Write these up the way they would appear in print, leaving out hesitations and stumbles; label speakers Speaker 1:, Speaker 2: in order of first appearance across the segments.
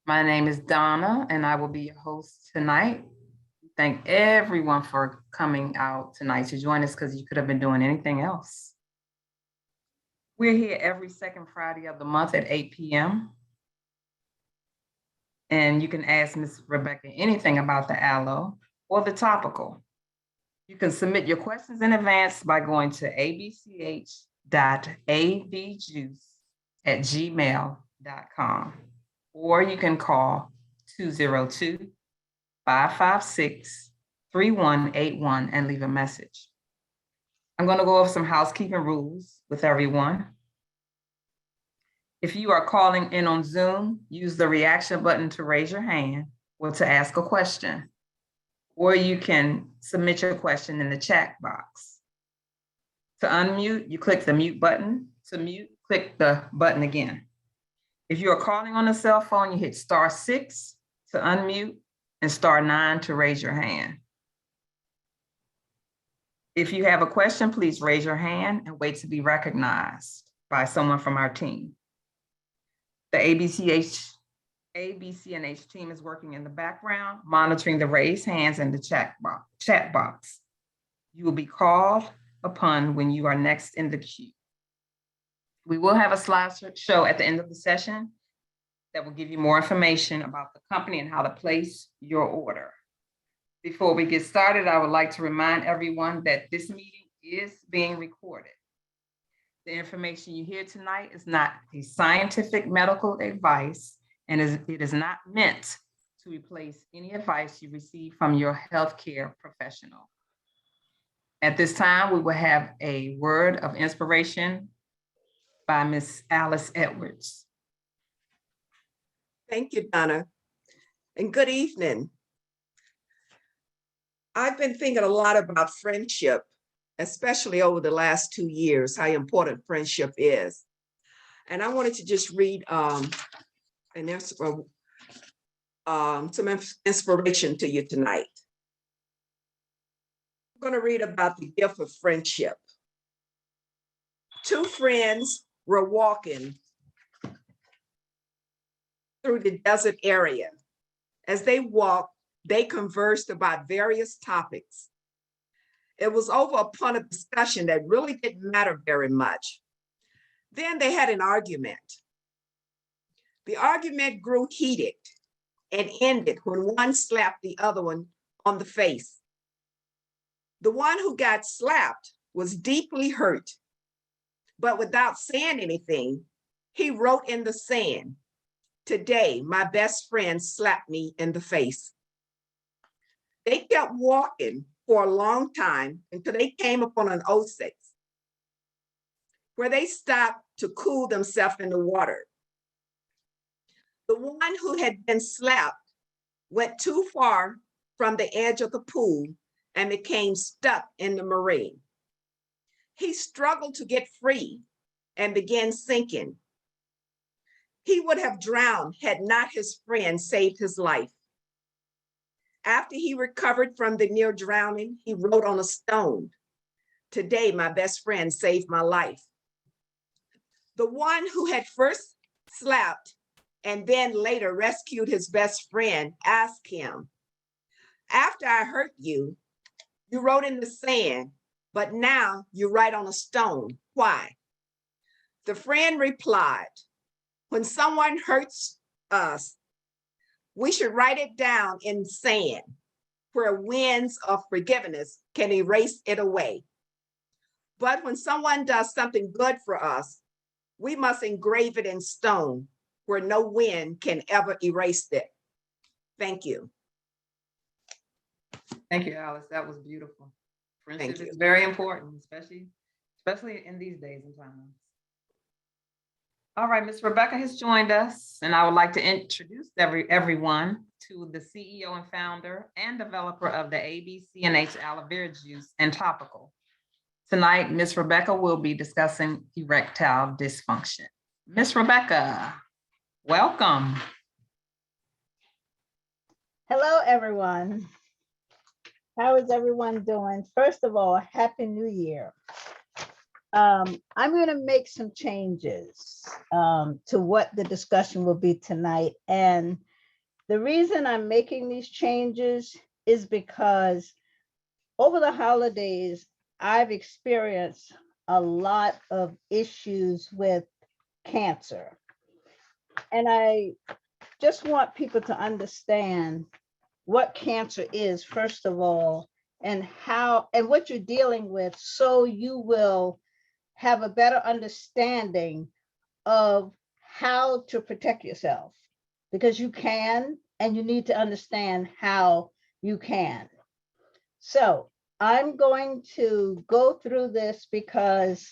Speaker 1: My name is Donna, and I will be your host tonight. Thank everyone for coming out tonight to join us because you could have been doing anything else. We're here every second Friday of the month at 8 p.m. And you can ask Ms. Rebecca anything about the aloe or the topical. You can submit your questions in advance by going to abch.abjuice@gmail.com, or you can call 202-556-3181 and leave a message. I'm going to go over some housekeeping rules with everyone. If you are calling in on Zoom, use the reaction button to raise your hand or to ask a question, or you can submit your question in the chat box. To unmute, you click the mute button. To mute, click the button again. If you are calling on a cell phone, you hit *6 to unmute and *9 to raise your hand. If you have a question, please raise your hand and wait to be recognized by someone from our team. The ABC&H team is working in the background, monitoring the raised hands in the chat box. You will be called upon when you are next in the queue. We will have a slideshow at the end of the session that will give you more information about the company and how to place your order. Before we get started, I would like to remind everyone that this meeting is being recorded. The information you hear tonight is not a scientific medical advice, and it is not meant to replace any advice you receive from your healthcare professional. At this time, we will have a word of inspiration by Ms. Alice Edwards.
Speaker 2: Thank you, Donna, and good evening. I've been thinking a lot about friendship, especially over the last 2 years, how important friendship is. And I wanted to just read some inspiration to you tonight. I'm going to read about the gift of friendship. Two friends were walking through the desert area. As they walked, they conversed about various topics. It was over upon a discussion that really didn't matter very much. Then they had an argument. The argument grew heated and ended when one slapped the other one on the face. The one who got slapped was deeply hurt, but without saying anything, he wrote in the sand, "Today, my best friend slapped me in the face." They kept walking for a long time until they came upon an oasis where they stopped to cool themselves in the water. The one who had been slapped went too far from the edge of the pool and became stuck in the marine. He struggled to get free and began sinking. He would have drowned had not his friend saved his life. After he recovered from the near drowning, he wrote on a stone, "Today, my best friend saved my life." The one who had first slapped and then later rescued his best friend asked him, "After I hurt you, you wrote in the sand, but now you write on a stone. Why?" The friend replied, "When someone hurts us, we should write it down in sand where winds of forgiveness can erase it away. But when someone does something good for us, we must engrave it in stone where no wind can ever erase it." Thank you.
Speaker 1: Thank you, Alice. That was beautiful.
Speaker 2: Thank
Speaker 1: Friendship
Speaker 2: you.
Speaker 1: is very important, especially in these days and times. All right, Ms. Rebecca has joined us, and I would like to introduce everyone to the CEO and founder and developer of the ABC&H Aloe Vera Juice and Topical. Tonight, Ms. Rebecca will be discussing erectile dysfunction. Ms. Rebecca, welcome.
Speaker 3: Hello, everyone. How is everyone doing? First of all, Happy New Year. I'm going to make some changes to what the discussion will be tonight. And the reason I'm making these changes is because over the holidays, I've experienced a lot of issues with cancer. And I just want people to understand what cancer is, first of all, and how and what you're dealing with, so you will have a better understanding of how to protect yourself, because you can, and you need to understand how you can. So I'm going to go through this because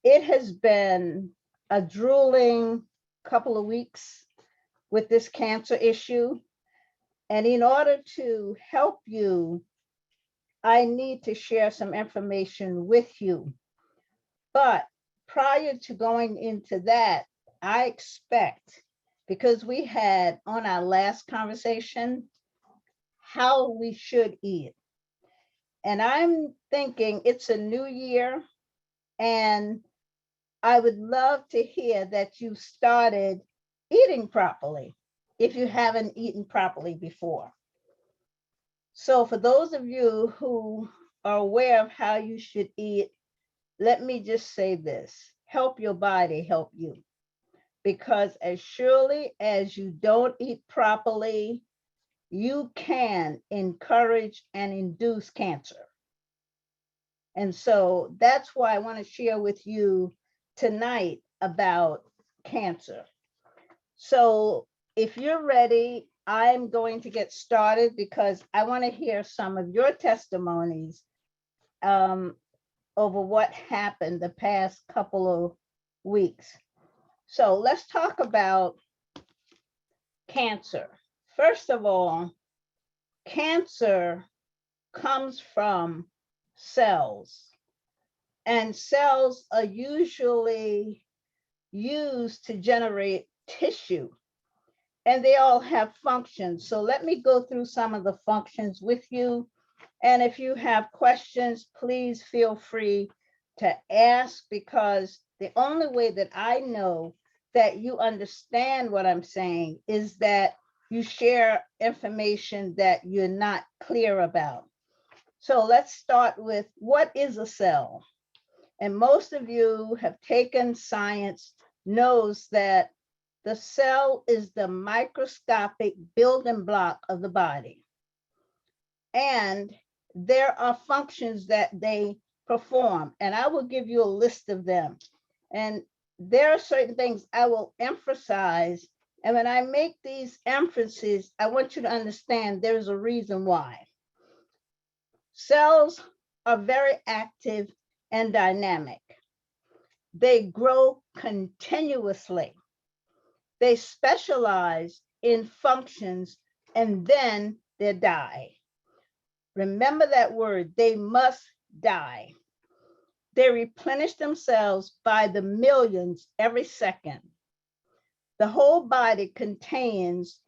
Speaker 3: it has been a drooling couple of weeks with this cancer issue. And in order to help you, I need to share some information with you. But prior to going into that, I expect, because we had on our last conversation, how we should eat. And I'm thinking it's a new year, and I would love to hear that you started eating properly if you haven't eaten properly before. So for those of you who are aware of how you should eat, let me just say this: help your body help you. Because as surely as you don't eat properly, you can encourage and induce cancer. And so that's why I want to share with you tonight about cancer. So if you're ready, I'm going to get started because I want to hear some of your testimonies over what happened the past couple of weeks. So let's talk about cancer. First of all, cancer comes from cells, and cells are usually used to generate tissue, and they all have functions. So let me go through some of the functions with you. And if you have questions, please feel free to ask, because the only way that I know that you understand what I'm saying is that you share information that you're not clear about. So let's start with, what is a cell? And most of you have taken science, knows that the cell is the microscopic building block of the body. And there are functions that they perform, and I will give you a list of them. And there are certain things I will emphasize. And when I make these emphases, I want you to understand there's a reason why. Cells are very active and dynamic. They grow continuously. They specialize in functions, and then they die. Remember that word, they must die. They replenish themselves by the millions every second. The whole body contains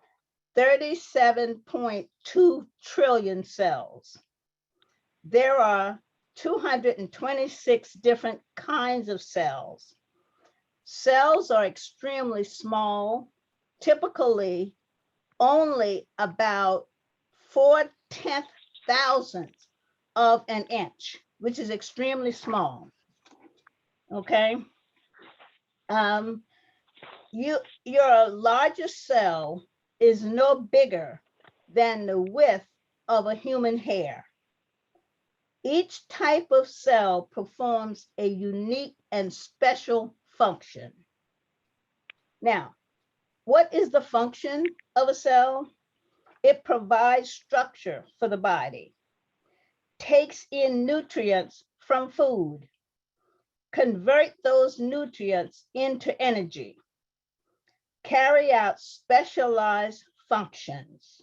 Speaker 3: 37.2 trillion cells. There are 226 different kinds of cells. Cells are extremely small, typically only about 4/10,000 of an inch, which is extremely small. Okay. Your largest cell is no bigger than the width of a human hair. Each type of cell performs a unique and special function. Now, what is the function of a cell? It provides structure for the body, takes in nutrients from food, convert those nutrients into energy, carry out specialized functions,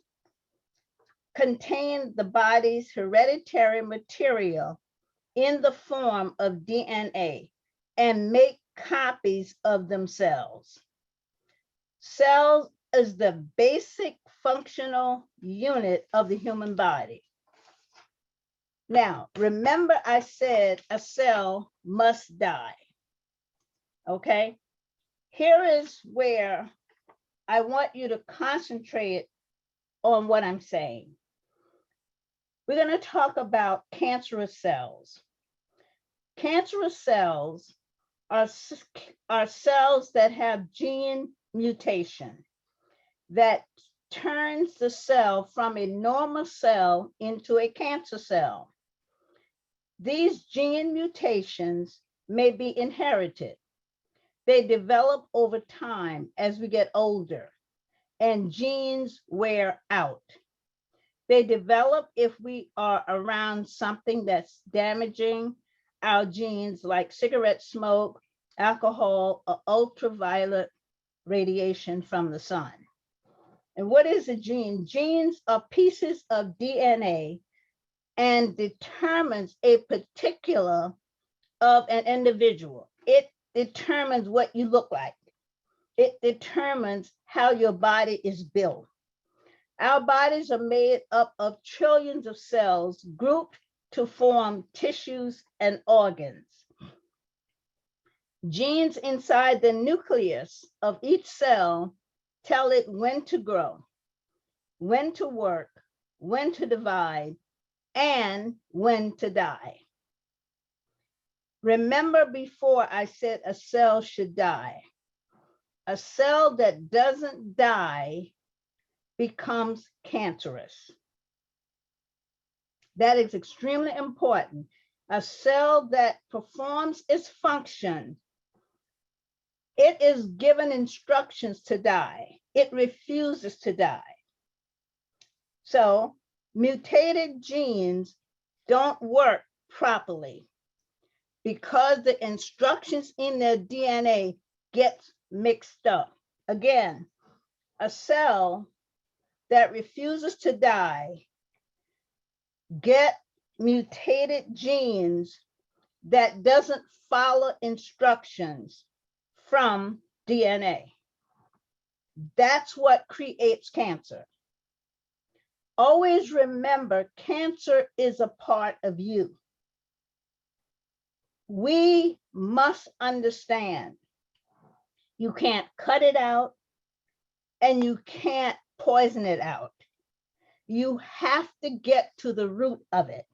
Speaker 3: contain the body's hereditary material in the form of DNA, and make copies of themselves. Cells is the basic functional unit of the human body. Now, remember I said a cell must die. Okay, here is where I want you to concentrate on what I'm saying. We're going to talk about cancerous cells. Cancerous cells are cells that have gene mutation that turns the cell from a normal cell into a cancer cell. These gene mutations may be inherited. They develop over time as we get older, and genes wear out. They develop if we are around something that's damaging our genes, like cigarette smoke, alcohol, or ultraviolet radiation from the sun. And what is a gene? Genes are pieces of DNA and determines a particular of an individual. It determines what you look like. It determines how your body is built. Our bodies are made up of trillions of cells grouped to form tissues and organs. Genes inside the nucleus of each cell tell it when to grow, when to work, when to divide, and when to die. Remember before I said a cell should die. A cell that doesn't die becomes cancerous. That is extremely important. A cell that performs its function, it is given instructions to die. It refuses to die. So mutated genes don't work properly because the instructions in their DNA get mixed up. Again, a cell that refuses to die get mutated genes that doesn't follow instructions from DNA. That's what creates cancer. Always remember, cancer is a part of you. We must understand you can't cut it out and you can't poison it out. You have to get to the root of it.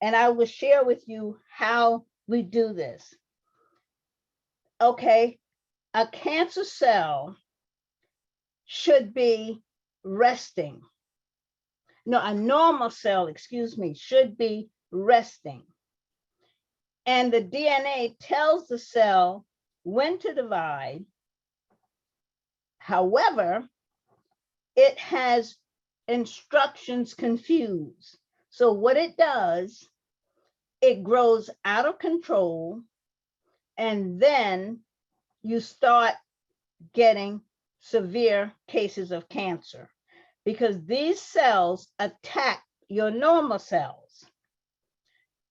Speaker 3: And I will share with you how we do this. Okay, a cancer cell should be resting. No, a normal cell, excuse me, should be resting. And the DNA tells the cell when to divide. However, it has instructions confused. So what it does, it grows out of control, and then you start getting severe cases of cancer because these cells attack your normal cells.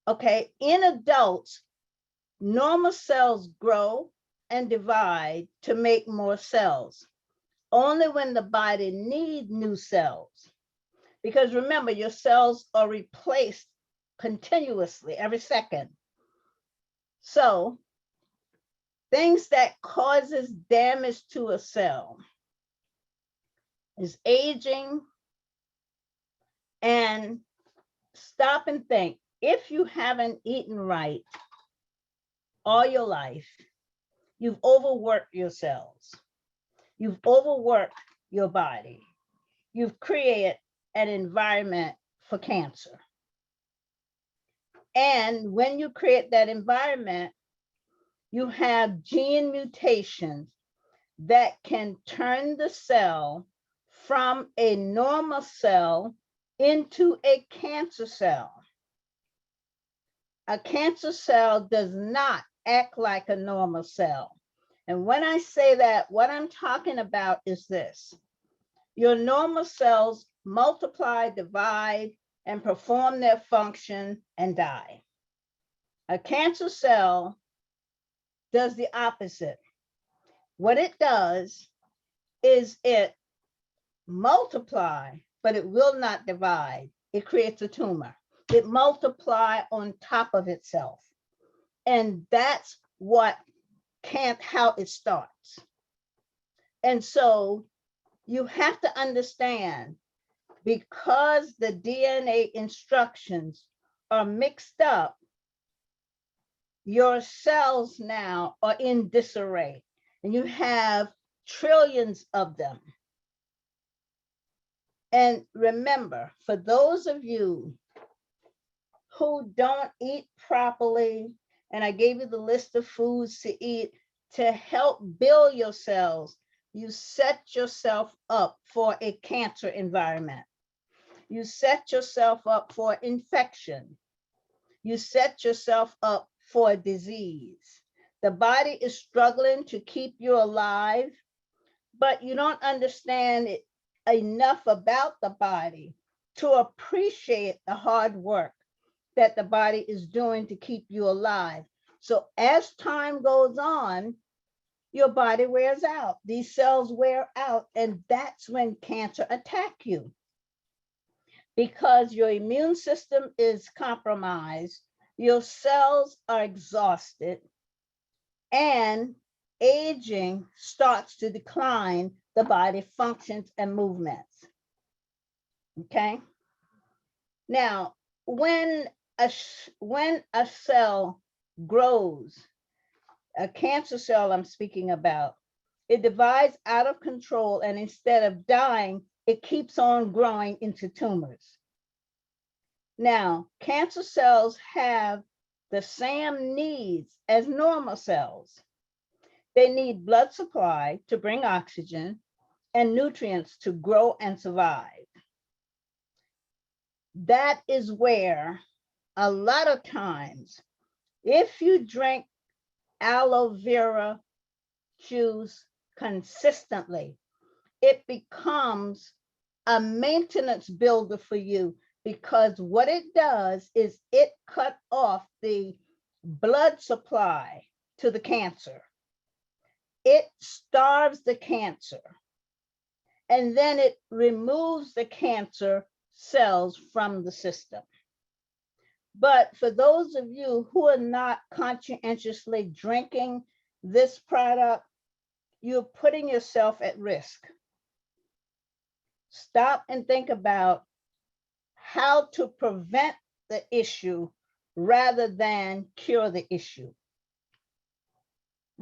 Speaker 3: Okay, in adults, normal cells grow and divide to make more cells, only when the body needs new cells. Because remember, your cells are replaced continuously every second. So things that causes damage to a cell is aging. And stop and think, if you haven't eaten right all your life, you've overworked your cells. You've overworked your body. You've created an environment for cancer. And when you create that environment, you have gene mutations that can turn the cell from a normal cell into a cancer cell. A cancer cell does not act like a normal cell. And when I say that, what I'm talking about is this. Your normal cells multiply, divide, and perform their function and die. A cancer cell does the opposite. What it does is it multiply, but it will not divide. It creates a tumor. It multiplies on top of itself. And that's how it starts. And so you have to understand, because the DNA instructions are mixed up, your cells now are in disarray, and you have trillions of them. And remember, for those of you who don't eat properly, and I gave you the list of foods to eat to help build your cells, you set yourself up for a cancer environment. You set yourself up for infection. You set yourself up for disease. The body is struggling to keep you alive, but you don't understand it enough about the body to appreciate the hard work that the body is doing to keep you alive. So as time goes on, your body wears out. These cells wear out, and that's when cancer attack you. Because your immune system is compromised, your cells are exhausted, and aging starts to decline the body functions and movements. Okay? Now, when a cell grows, a cancer cell I'm speaking about, it divides out of control, and instead of dying, it keeps on growing into tumors. Now, cancer cells have the same needs as normal cells. They need blood supply to bring oxygen and nutrients to grow and survive. That is where a lot of times, if you drink aloe vera juice consistently, it becomes a maintenance builder for you, because what it does is it cut off the blood supply to the cancer. It starves the cancer, and then it removes the cancer cells from the system. But for those of you who are not conscientiously drinking this product, you're putting yourself at risk. Stop and think about how to prevent the issue rather than cure the issue.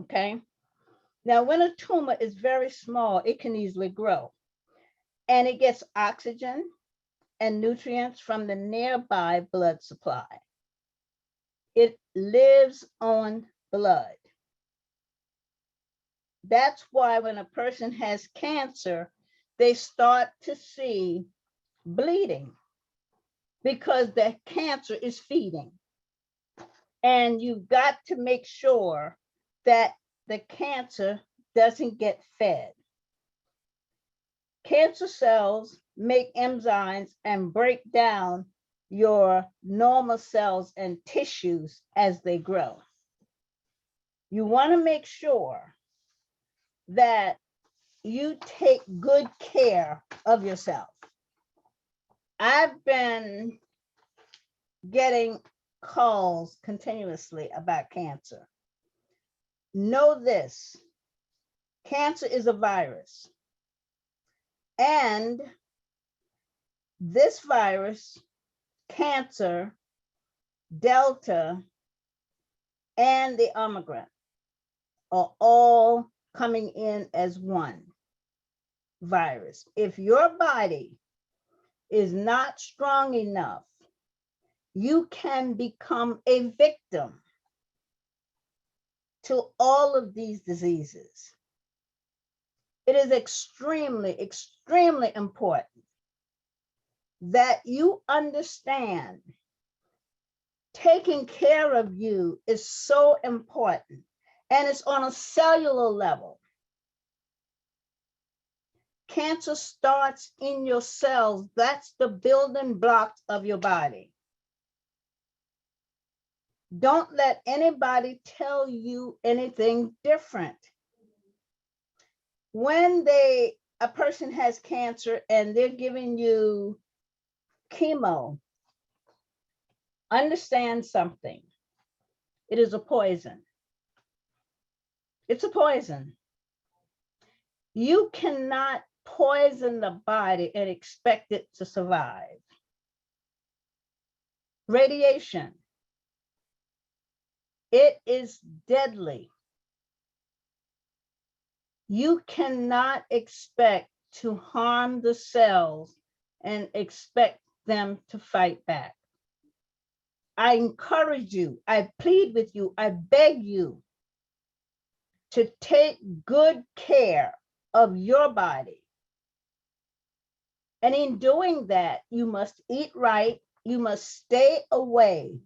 Speaker 3: Okay? Now, when a tumor is very small, it can easily grow, and it gets oxygen and nutrients from the nearby blood supply. It lives on blood. That's why when a person has cancer, they start to see bleeding, because the cancer is feeding. And you've got to make sure that the cancer doesn't get fed. Cancer cells make enzymes and break down your normal cells and tissues as they grow. You want to make sure that you take good care of yourself. I've been getting calls continuously about cancer. Know this: cancer is a virus. And this virus, cancer, Delta, and the Omicron are all coming in as one virus. If your body is not strong enough, you can become a victim to all of these diseases. It is extremely, extremely important that you understand taking care of you is so important, and it's on a cellular level. Cancer starts in your cells. That's the building blocks of your body. Don't let anybody tell you anything different. When a person has cancer and they're giving you chemo, understand something. It is a poison. It's a poison. You cannot poison the body and expect it to survive. Radiation. It is deadly. You cannot expect to harm the cells and expect them to fight back. I encourage you, I plead with you, I beg you to take good care of your body. And in doing that, you must eat right. You must stay away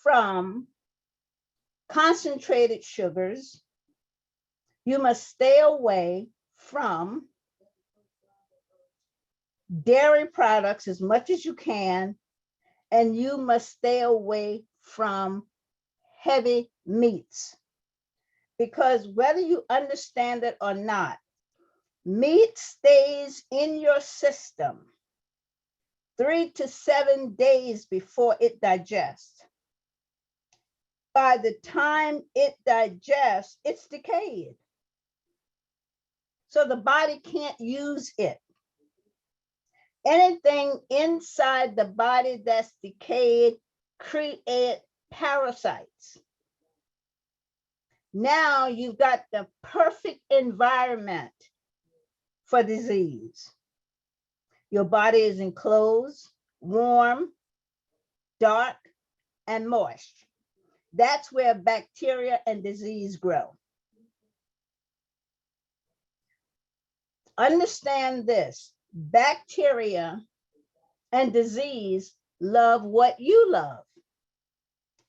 Speaker 3: from concentrated sugars. You must stay away from dairy products as much as you can, and you must stay away from heavy meats. Because whether you understand it or not, meat stays in your system 3 to 7 days before it digests. By the time it digests, it's decayed. So the body can't use it. Anything inside the body that's decayed create parasites. Now you've got the perfect environment for disease. Your body is enclosed, warm, dark, and moist. That's where bacteria and disease grow. Understand this, bacteria and disease love what you love,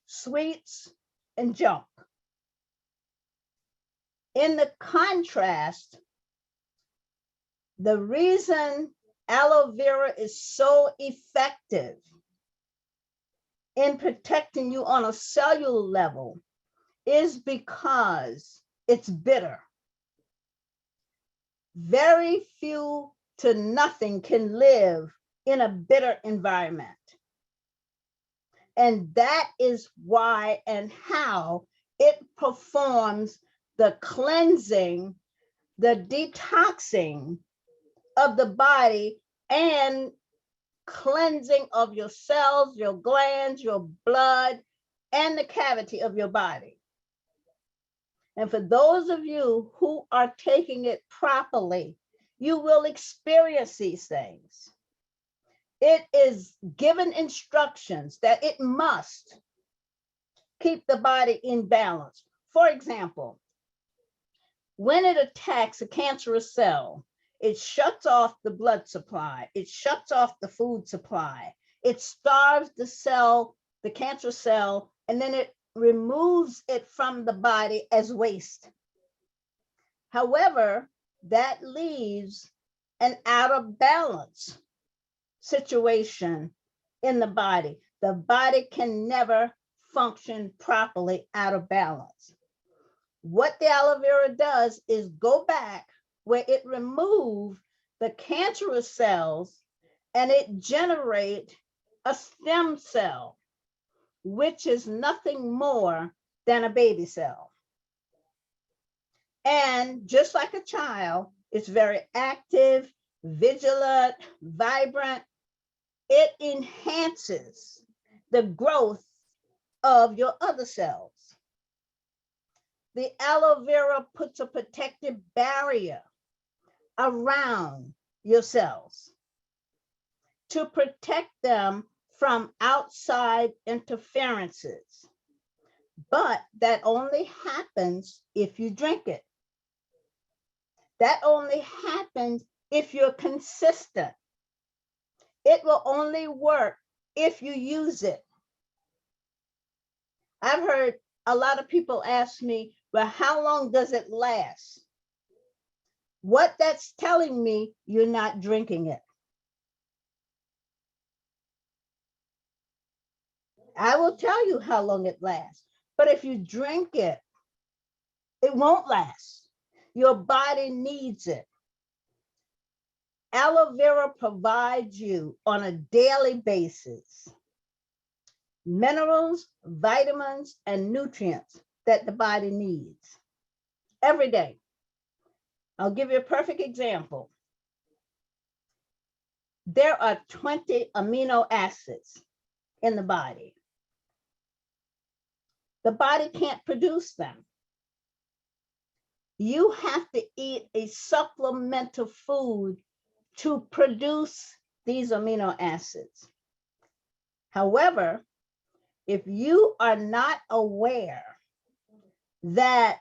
Speaker 3: sweets and junk. In the contrast, the reason aloe vera is so effective in protecting you on a cellular level is because it's bitter. Very few to nothing can live in a bitter environment. And that is why and how it performs the cleansing, the detoxing of the body and cleansing of your cells, your glands, your blood, and the cavity of your body. And for those of you who are taking it properly, you will experience these things. It is given instructions that it must keep the body in balance. For example, when it attacks a cancerous cell, it shuts off the blood supply, it shuts off the food supply, it starves the cell, the cancer cell, and then it removes it from the body as waste. However, that leaves an out of balance situation in the body. The body can never function properly out of balance. What the aloe vera does is go back where it removed the cancerous cells and it generates a stem cell, which is nothing more than a baby cell. And just like a child, it's very active, vigilant, vibrant. It enhances the growth of your other cells. The aloe vera puts a protective barrier around your cells to protect them from outside interferences. But that only happens if you drink it. That only happens if you're consistent. It will only work if you use it. I've heard a lot of people ask me, well, how long does it last? What that's telling me, you're not drinking it. I will tell you how long it lasts, but if you drink it, it won't last. Your body needs it. Aloe vera provides you on a daily basis minerals, vitamins, and nutrients that the body needs every day. I'll give you a perfect example. There are 20 amino acids in the body. The body can't produce them. You have to eat a supplemental food to produce these amino acids. However, if you are not aware that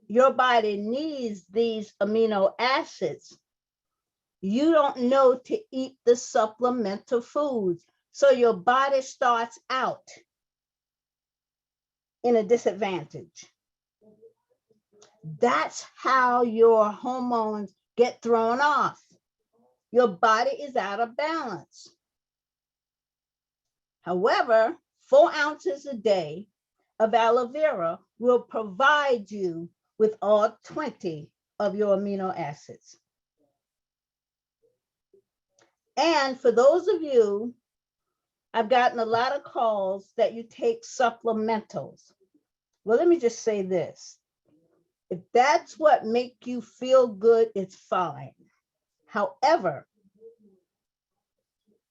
Speaker 3: your body needs these amino acids, you don't know to eat the supplemental foods. So your body starts out in a disadvantage. That's how your hormones get thrown off. Your body is out of balance. However, 4 ounces a day of aloe vera will provide you with all 20 of your amino acids. And for those of you, I've gotten a lot of calls that you take supplementals. Well, let me just say this. If that's what makes you feel good, it's fine. However,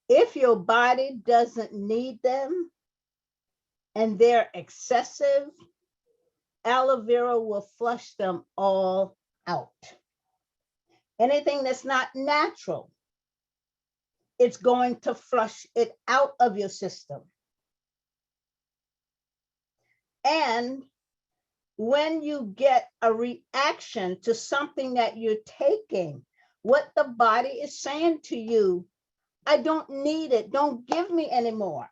Speaker 3: if your body doesn't need them and they're excessive, aloe vera will flush them all out. Anything that's not natural, it's going to flush it out of your system. And when you get a reaction to something that you're taking, what the body is saying to you, I don't need it. Don't give me anymore.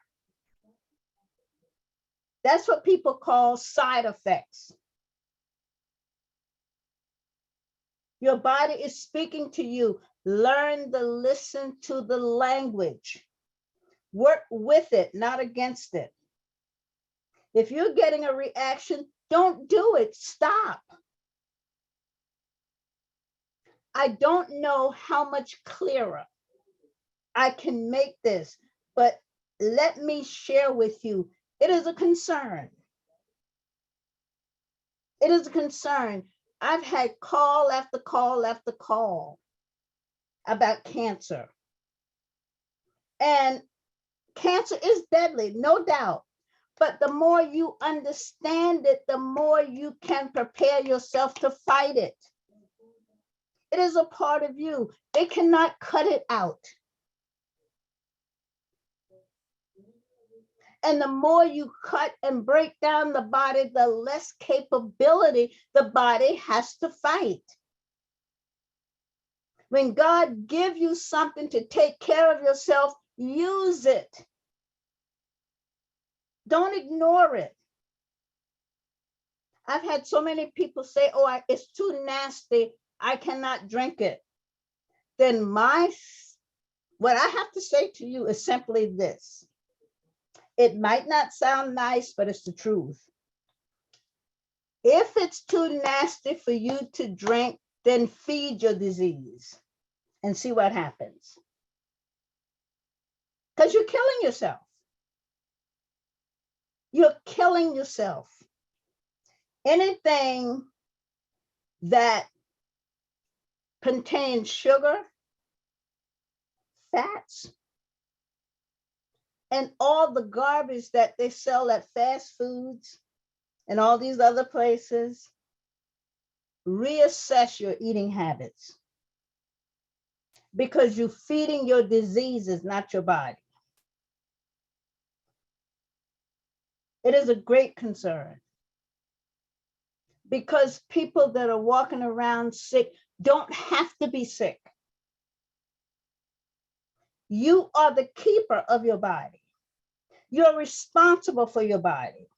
Speaker 3: That's what people call side effects. Your body is speaking to you. Learn to listen to the language. Work with it, not against it. If you're getting a reaction, don't do it. Stop. I don't know how much clearer I can make this, but let me share with you. It is a concern. It is a concern. I've had call after call after call about cancer. And cancer is deadly, no doubt. But the more you understand it, the more you can prepare yourself to fight it. It is a part of you. They cannot cut it out. And the more you cut and break down the body, the less capability the body has to fight. When God gives you something to take care of yourself, use it. Don't ignore it. I've had so many people say, oh, it's too nasty. I cannot drink it. Then what I have to say to you is simply this. It might not sound nice, but it's the truth. If it's too nasty for you to drink, then feed your disease and see what happens. Because you're killing yourself. You're killing yourself. Anything that contains sugar, fats, and all the garbage that they sell at fast foods and all these other places, reassess your eating habits. Because you're feeding your diseases, not your body. It is a great concern. Because people that are walking around sick don't have to be sick. You are the keeper of your body. You're responsible for your body.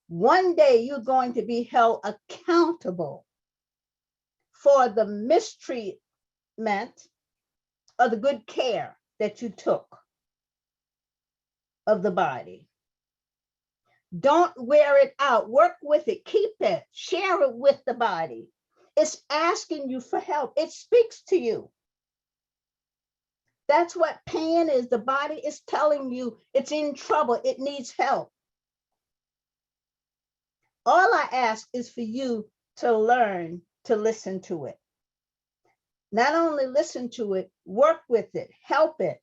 Speaker 3: One day you're going to be held accountable for the mistreatment or the good care that you took of the body. Don't wear it out. Work with it. Keep it. Share it with the body. It's asking you for help. It speaks to you. That's what pain is. The body is telling you it's in trouble. It needs help. All I ask is for you to learn to listen to it. Not only listen to it, work with it, help it.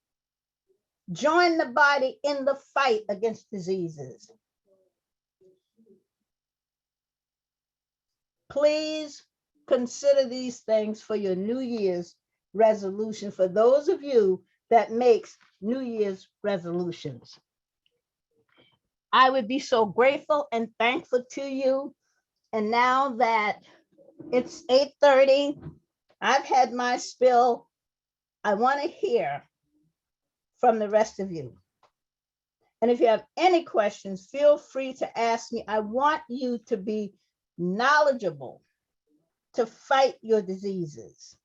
Speaker 3: Join the body in the fight against diseases. Please consider these things for your New Year's resolution, for those of you that makes New Year's resolutions. I would be so grateful and thankful to you. And now that it's 8:30, I've had my spill. I want to hear from the rest of you. And if you have any questions, feel free to ask me. I want you to be knowledgeable to fight your diseases,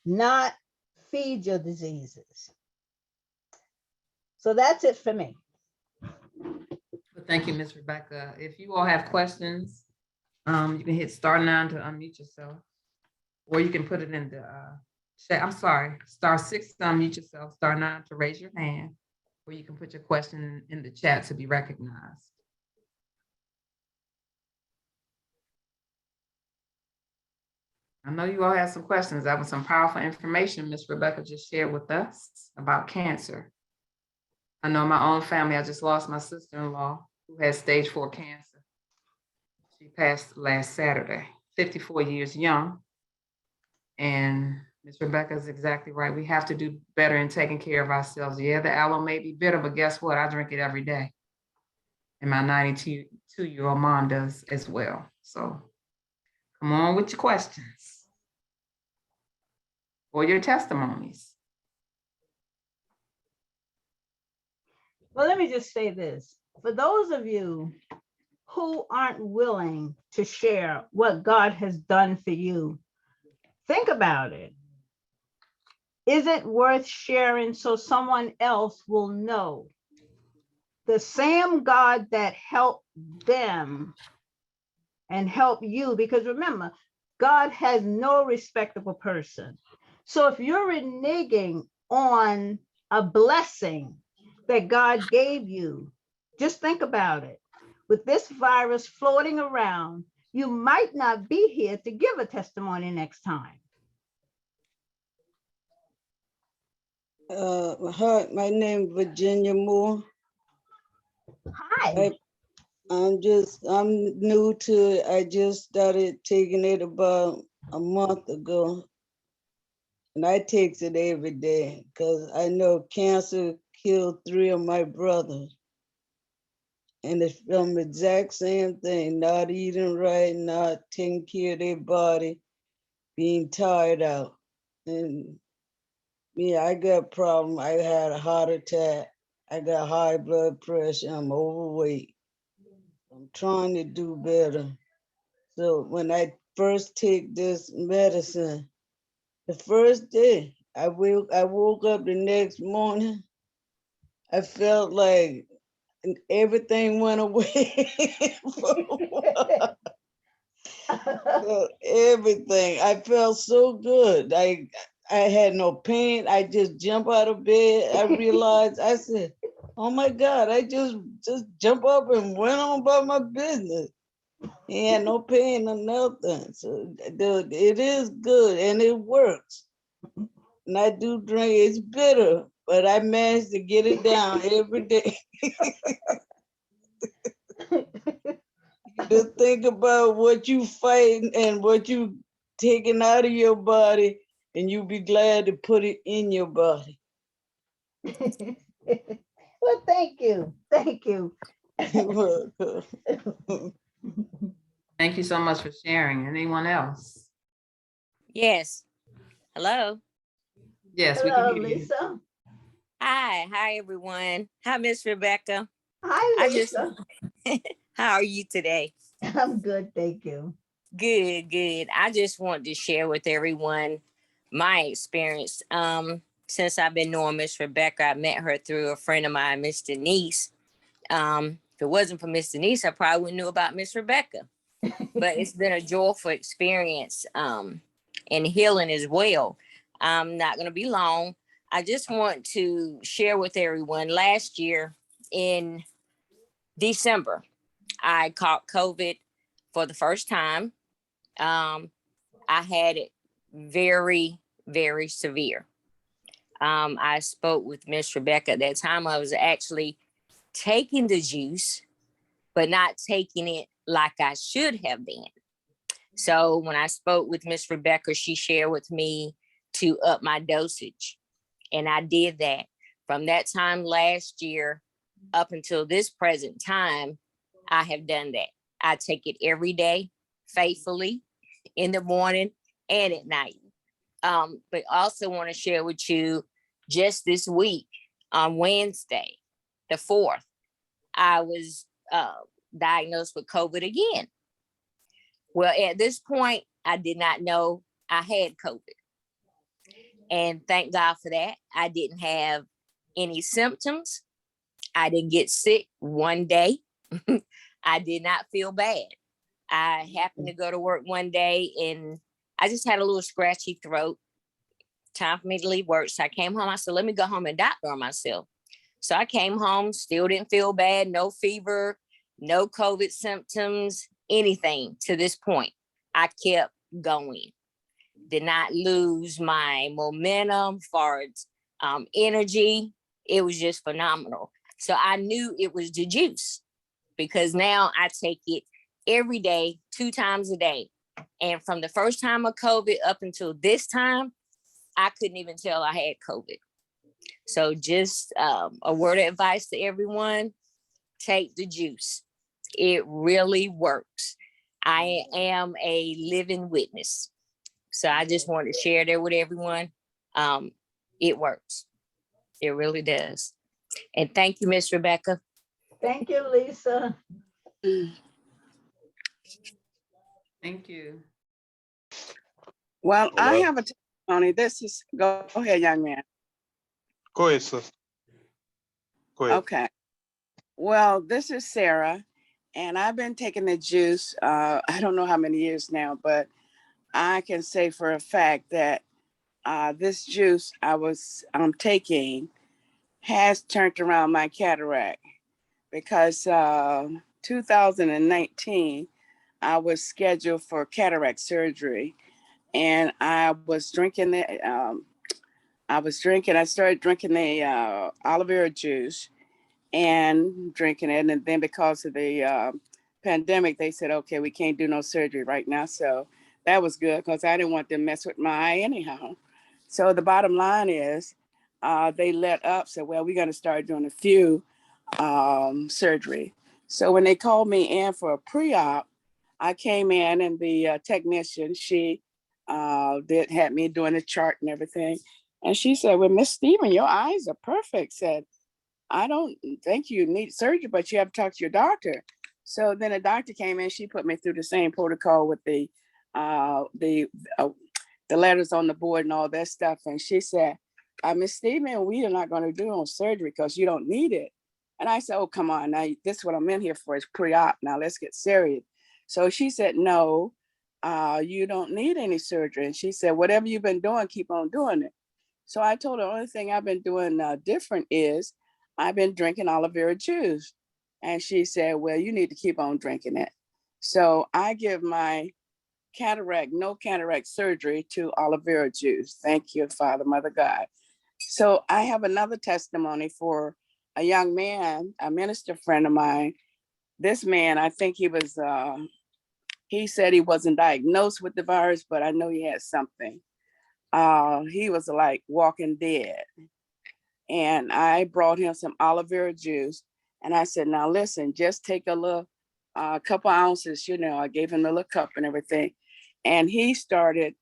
Speaker 3: not feed your diseases. So that's it for me.
Speaker 1: Well, thank you, Ms. Rebecca. If you all have questions, you can hit *9 to unmute yourself, or you can put it in the chat. I'm sorry, *6 to unmute yourself, *9 to raise your hand, or you can put your question in the chat to be recognized. I know you all have some questions. That was some powerful information Ms. Rebecca just shared with us about cancer. I know my own family, I just lost my sister-in-law who had stage 4 cancer. She passed last Saturday, 54 years young. And Ms. Rebecca is exactly right. We have to do better in taking care of ourselves. Yeah, the aloe may be bitter, but guess what? I drink it every day. And my 92-year-old mom does as well. So come on with your questions or your testimonies.
Speaker 3: Well, let me just say this. For those of you who aren't willing to share what God has done for you, think about it. Is it worth sharing so someone else will know the same God that helped them and help you? Because remember, God has no respectable person. So if you're reneging on a blessing that God gave you, just think about it. With this virus floating around, you might not be here to give a testimony next time.
Speaker 4: Hi, my name is Virginia Moore.
Speaker 3: Hi.
Speaker 4: I'm new to it. I just started taking it about a month ago. And I take it every day because I know cancer killed 3 of my brothers. And it's from the exact same thing, not eating right, not taking care of their body, being tired out. And yeah, I got a problem. I had a heart attack. I got high blood pressure. I'm overweight. I'm trying to do better. So when I first take this medicine, the first day I woke up the next morning, I felt like everything went away. Everything. I felt so good. I had no pain. I just jump out of bed. I realized, I said, oh my God, I just jump up and went on about my business. He had no pain or nothing. So it is good and it works. And I do drink, it's bitter, but I managed to get it down every day. To think about what you fight and what you taking out of your body, and you be glad to put it in your body.
Speaker 3: Well, thank you. Thank you.
Speaker 1: Thank you so much for sharing. Anyone else?
Speaker 5: Yes. Hello.
Speaker 1: Yes, we
Speaker 3: Hello,
Speaker 1: can hear you.
Speaker 3: Lisa.
Speaker 5: Hi, everyone. Hi, Miss Rebecca.
Speaker 3: Hi, Lisa.
Speaker 5: How are you today?
Speaker 3: I'm good, thank you.
Speaker 5: Good. I just want to share with everyone my experience. Since I've been knowing Miss Rebecca, I met her through a friend of mine, Miss Denise. If it wasn't for Miss Denise, I probably wouldn't know about Miss Rebecca. But it's been a joyful experience and healing as well. I'm not going to be long. I just want to share with everyone, last year in December, I caught COVID for the first time. I had it very, very severe. I spoke with Miss Rebecca at that time. I was actually taking the juice, but not taking it like I should have been. So when I spoke with Miss Rebecca, she shared with me to up my dosage. And I did that. From that time last year up until this present time, I have done that. I take it every day, faithfully, in the morning and at night. But also want to share with you, just this week on Wednesday, the 4th, I was diagnosed with COVID again. Well, at this point, I did not know I had COVID. And thank God for that. I didn't have any symptoms. I didn't get sick one day. I did not feel bad. I happened to go to work one day and I just had a little scratchy throat. Time for me to leave work. So I came home. I said, let me go home and doctor on myself. So I came home, still didn't feel bad, no fever, no COVID symptoms, anything to this point. I kept going. Did not lose my momentum, far as energy. It was just phenomenal. So I knew it was the juice because now I take it every day, 2 times a day. And from the first time of COVID up until this time, I couldn't even tell I had COVID. So just a word of advice to everyone, take the juice. It really works. I am a living witness. So I just wanted to share that with everyone. It works. It really does. And thank you, Miss Rebecca.
Speaker 3: Thank you, Lisa.
Speaker 1: Thank you.
Speaker 6: Well, I
Speaker 7: Hello?
Speaker 6: have a testimony. Go ahead, young man.
Speaker 7: Go ahead, sis. Go ahead.
Speaker 6: Okay. Well, this is Sarah, and I've been taking the juice, I don't know how many years now, but I can say for a fact that this juice I'm taking has turned around my cataract because 2019, I was scheduled for cataract surgery, and I started drinking the aloe vera juice and drinking it. And then because of the pandemic, they said, okay, we can't do no surgery right now. So that was good because I didn't want them to mess with my eye anyhow. So the bottom line is they let up, said, well, we're going to start doing a few surgery. So when they called me in for a pre-op, I came in and the technician, she had me doing the chart and everything. And she said, well, Miss Stephen, your eyes are perfect. Said, I don't think you need surgery, but you have to talk to your doctor. So then a doctor came in, she put me through the same protocol with the letters on the board and all that stuff. And she said, Miss Stephen, we are not going to do no surgery because you don't need it. And I said, oh, come on. Now, this is what I'm in here for, is pre-op. Now let's get serious. So she said, no, you don't need any surgery. And she said, whatever you've been doing, keep on doing it. So I told her the only thing I've been doing different is I've been drinking aloe vera juice. And she said, well, you need to keep on drinking it. So I give my no cataract surgery to aloe vera juice. Thank you, Father, Mother, God. So I have another testimony for a young man, a minister friend of mine. This man, I think he said he wasn't diagnosed with the virus, but I know he had something. He was like walking dead. And I brought him some aloe vera juice. And I said, now listen, just take a couple ounces, I gave him a little cup and everything. And he started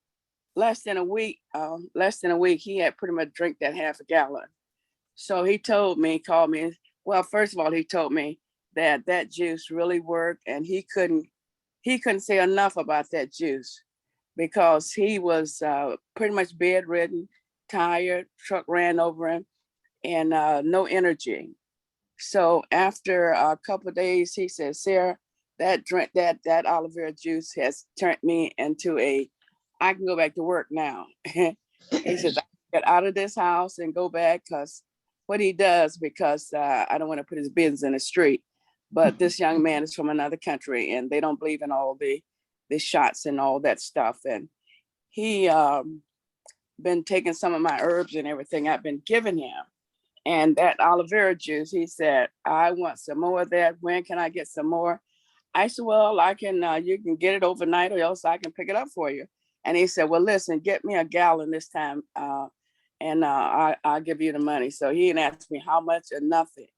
Speaker 6: less than a week, he had pretty much drank that half a gallon. So he called me, well, first of all, he told me that juice really worked, and he couldn't say enough about that juice because he was pretty much bedridden, tired, truck ran over him, and no energy. So after a couple of days, he said, Sarah, that aloe vera juice has turned me into I can go back to work now. He says, get out of this house and go back, because what he does, because I don't want to put his business in the street, but this young man is from another country and they don't believe in all the shots and all that stuff. And he been taking some of my herbs and everything I've been giving him. And that aloe vera juice, he said, I want some more of that. When can I get some more? I said, well, I can, you can get it overnight or else I can pick it up for you. And he said, well, listen, get me a gallon this time and I'll give you the money. So he didn't ask me how much or nothing,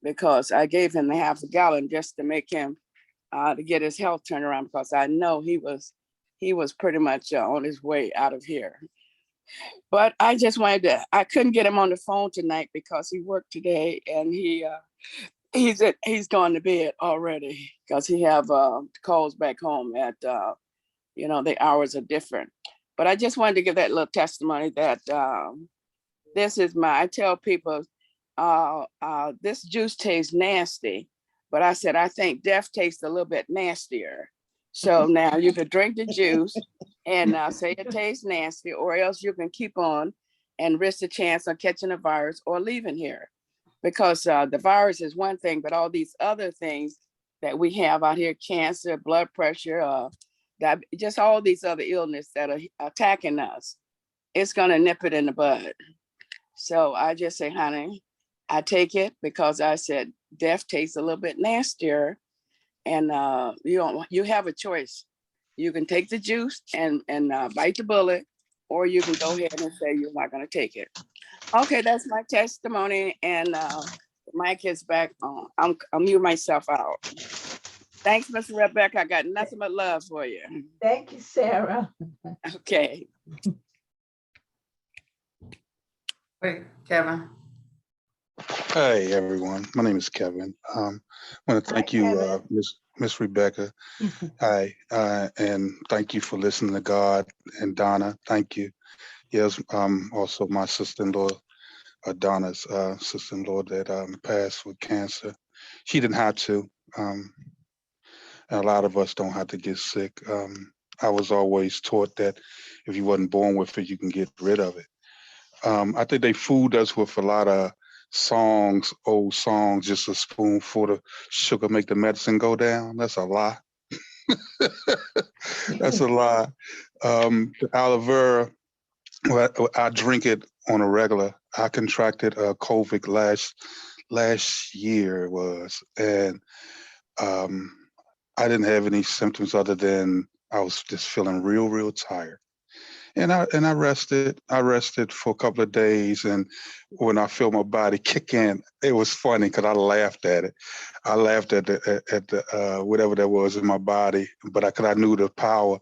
Speaker 6: because I gave him the half a gallon just to make him, to get his health turned around, because I know he was pretty much on his way out of here. But I just wanted to, I couldn't get him on the phone tonight because he worked today, and he's gone to bed already because he have calls back home at, the hours are different. But I just wanted to give that little testimony that this is I tell people, this juice tastes nasty, but I said, I think death tastes a little bit nastier. So now you could drink the juice and say it tastes nasty, or else you can keep on and risk the chance of catching a virus or leaving here. Because the virus is one thing, but all these other things that we have out here, cancer, blood pressure, just all these other illnesses that are attacking us, it's gonna nip it in the bud. So I just say, honey, I take it because I said death tastes a little bit nastier. And you have a choice. You can take the juice and bite the bullet, or you can go ahead and say you're not going to take it. Okay, that's my testimony, and the mic is back on. I'm mute myself out. Thanks, Mr. Rebecca. I got nothing but love for you.
Speaker 3: Thank you, Sarah.
Speaker 6: Okay.
Speaker 1: Wait, Kevin.
Speaker 7: Hey, everyone. My name is Kevin. I want to thank
Speaker 3: Hi,
Speaker 7: you,
Speaker 3: Kevin.
Speaker 7: Miss Rebecca. Hi, and thank you for listening to God. And Donna, thank you. Yes, also my sister-in-law, Donna's sister-in-law that passed with cancer. She didn't have to. And a lot of us don't have to get sick. I was always taught that if you wasn't born with it, you can get rid of it. I think they fooled us with a lot of songs, old songs, just a spoonful of sugar make the medicine go down. That's a lie. That's a lie. The aloe vera, well, I drink it on a regular. I contracted COVID last year it was, and I didn't have any symptoms other than I was just feeling real tired. And I rested. I rested for a couple of days, and when I felt my body kick in, it was funny because I laughed at it. I laughed at the whatever that was in my body, but I knew the power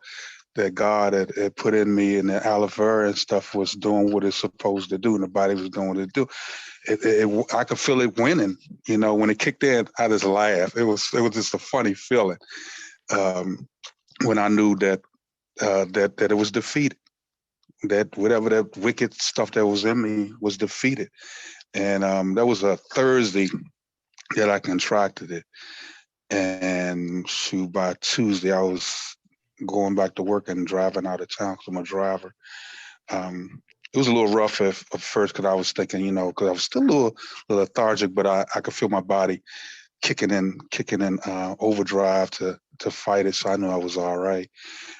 Speaker 7: that God had put in me, and the aloe vera and stuff was doing what it's supposed to do, and the body was doing what it do. I could feel it winning. When it kicked in, I just laughed. It was just a funny feeling when I knew that it was defeated. That whatever that wicked stuff that was in me was defeated. And that was a Thursday that I contracted it. And shoot, by Tuesday, I was going back to work and driving out of town because I'm a driver. It was a little rough at first because I was thinking, because I was still a little lethargic, but I could feel my body kicking in overdrive to fight it. So I knew I was all right.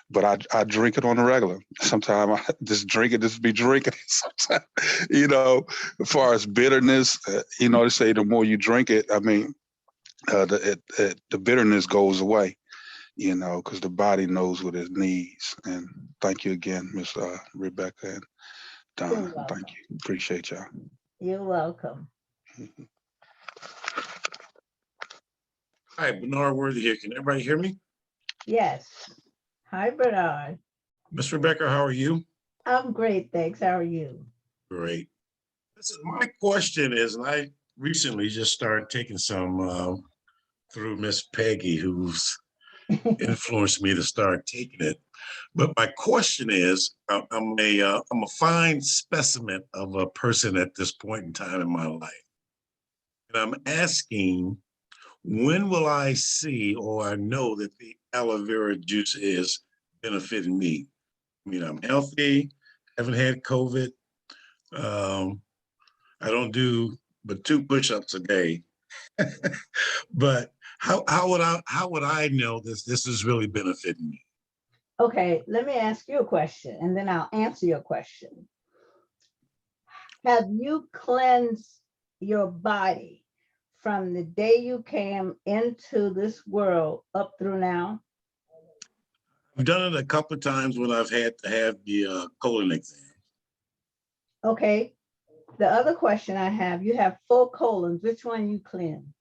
Speaker 7: But I drink it on a regular. Sometimes I just drink it, just be drinking it. Sometimes, as far as bitterness, they say the more you drink it, I mean, the bitterness goes away, because the body knows what it needs. And thank you again, Miss Rebecca and Donna. Thank you. Appreciate y'all.
Speaker 3: You're welcome.
Speaker 8: Hi, Bernard Worthy here. Can everybody hear me?
Speaker 3: Yes. Hi, Bernard.
Speaker 8: Miss Rebecca, how are you?
Speaker 3: I'm great, thanks. How are you?
Speaker 8: Great. Listen, my question is, and I recently just started taking some through Miss Peggy, who's influenced me to start taking it. But my question is, I'm a fine specimen of a person at this point in time in my life. And I'm asking, when will I see or I know that the aloe vera juice is benefiting me? I mean, I'm healthy, haven't had COVID, I don't do but 2 push-ups a day. But how would I know this is really benefiting me?
Speaker 3: Okay, let me ask you a question and then I'll answer your question. Have you cleansed your body from the day you came into this world up through now?
Speaker 8: I've done it a couple of times when I've had to have the colon exam.
Speaker 3: Okay, the other question I have, you have 4 colons, which one you cleanse?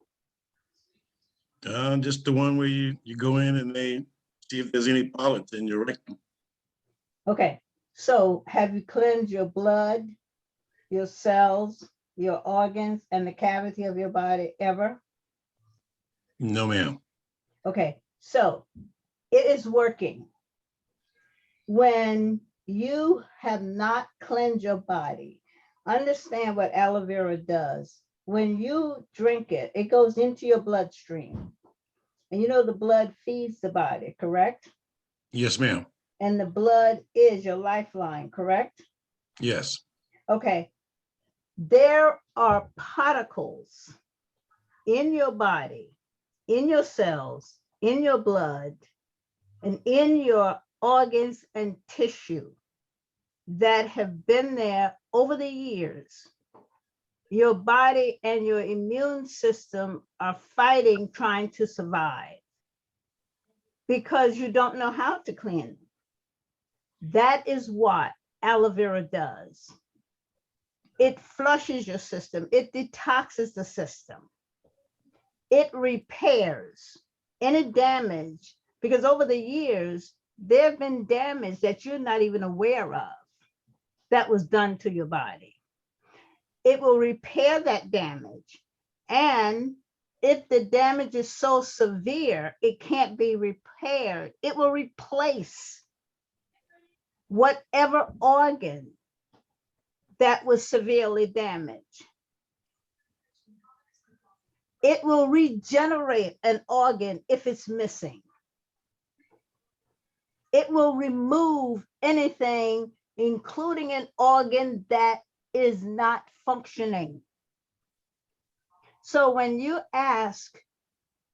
Speaker 8: Just the one where you go in and they see if there's any polyps in your rectum.
Speaker 3: Okay, so have you cleansed your blood, your cells, your organs, and the cavity of your body ever?
Speaker 8: No, ma'am.
Speaker 3: Okay, so it is working. When you have not cleansed your body, understand what aloe vera does. When you drink it, it goes into your bloodstream. And you know the blood feeds the body, correct?
Speaker 8: Yes, ma'am.
Speaker 3: And the blood is your lifeline, correct?
Speaker 8: Yes.
Speaker 3: Okay. There are particles in your body, in your cells, in your blood, and in your organs and tissue that have been there over the years. Your body and your immune system are fighting, trying to survive because you don't know how to clean. That is what aloe vera does. It flushes your system. It detoxes the system. It repairs any damage, because over the years, there have been damage that you're not even aware of that was done to your body. It will repair that damage. And if the damage is so severe, it can't be repaired, it will replace whatever organ that was severely damaged. It will regenerate an organ if it's missing. It will remove anything, including an organ that is not functioning. So when you ask,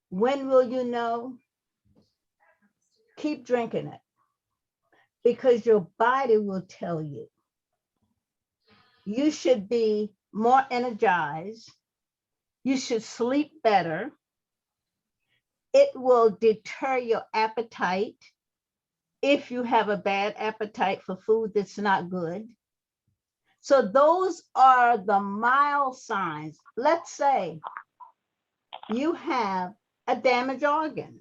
Speaker 3: when will you know? Keep drinking it, because your body will tell you. You should be more energized. You should sleep better. It will deter your appetite if you have a bad appetite for food that's not good. So those are the mild signs. Let's say you have a damaged organ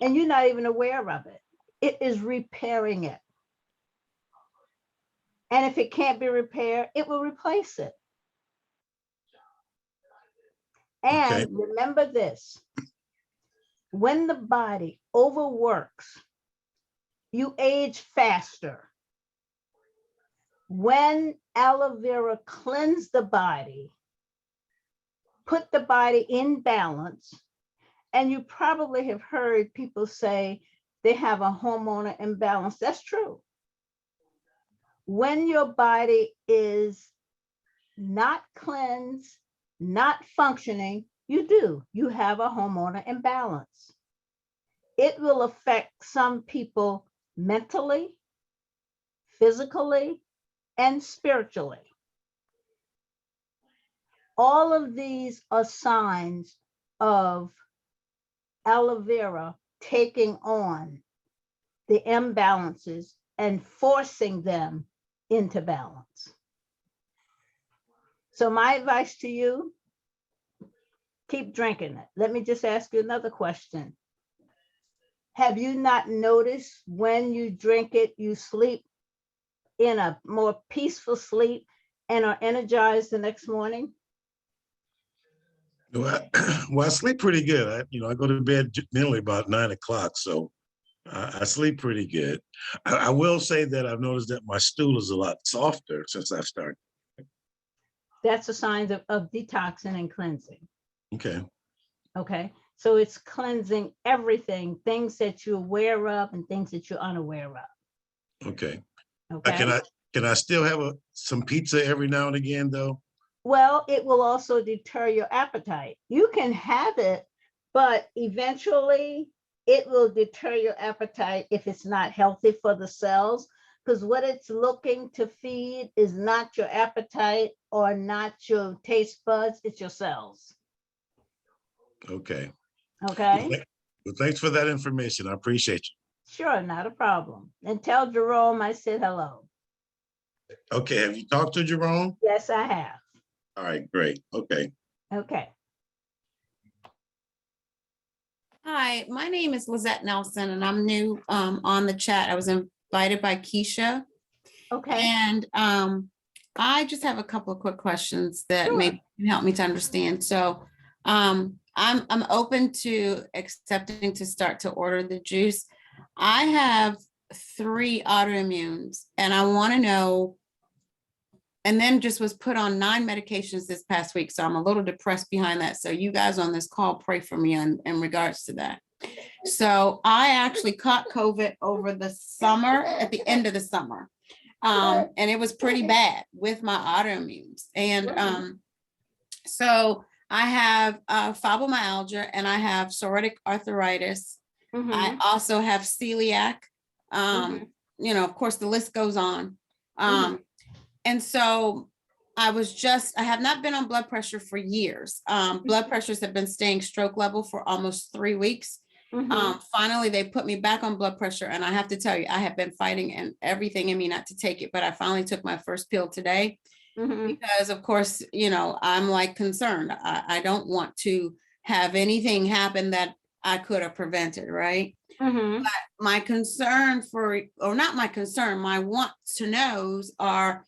Speaker 3: and you're not even aware of it. It is repairing it. And if it can't be repaired, it will replace it. And
Speaker 8: Okay.
Speaker 3: remember this, when the body overworks, you age faster. When aloe vera cleanses the body, put the body in balance, and you probably have heard people say they have a hormonal imbalance. That's true. When your body is not cleansed, not functioning, you have a hormonal imbalance. It will affect some people mentally, physically, and spiritually. All of these are signs of aloe vera taking on the imbalances and forcing them into balance. So my advice to you, keep drinking it. Let me just ask you another question. Have you not noticed when you drink it, you sleep in a more peaceful sleep and are energized the next morning?
Speaker 8: Well, I sleep pretty good. I go to bed generally about 9 o'clock, so I sleep pretty good. I will say that I've noticed that my stool is a lot softer since I've started.
Speaker 3: That's a sign of detoxing and cleansing.
Speaker 8: Okay.
Speaker 3: Okay. So it's cleansing everything, things that you're aware of and things that you're unaware of.
Speaker 8: Okay.
Speaker 3: Okay.
Speaker 8: Can I still have some pizza every now and again, though?
Speaker 3: Well, it will also deter your appetite. You can have it, but eventually it will deter your appetite if it's not healthy for the cells. Because what it's looking to feed is not your appetite or not your taste buds, it's your cells.
Speaker 8: Okay.
Speaker 3: Okay,
Speaker 8: Well, thanks for that information. I appreciate
Speaker 3: sure, not a problem. And tell Jerome I said hello.
Speaker 8: you. Okay, have you talked to Jerome?
Speaker 3: Yes, I have.
Speaker 8: All right, great. Okay.
Speaker 3: Okay.
Speaker 9: Hi, my name is Lizette Nelson and I'm new on the chat. I was invited by Keisha.
Speaker 3: Okay.
Speaker 9: And I just have a couple of quick questions that
Speaker 3: Sure.
Speaker 9: maybe can help me to understand. So I'm open to accepting to start to order the juice. I have 3 autoimmunes and I want to know, and then just was put on 9 medications this past week. So I'm a little depressed behind that. So you guys on this call, pray for me in regards to that. So I actually caught COVID over the summer, at the end of the summer. And it was pretty bad with my autoimmunes. And so I have fibromyalgia and I have psoriatic arthritis. I also have celiac. You know, of course, the list goes on. And so I have not been on blood pressure for years. Blood pressures have been staying stroke level for almost 3 weeks. Finally, they put me back on blood pressure. And I have to tell you, I have been fighting and everything in me not to take it, but I finally took my first pill today because of course, you know, I'm like concerned. I don't want to have anything happen that I could have prevented, right? But my concern not my concern, my want to knows are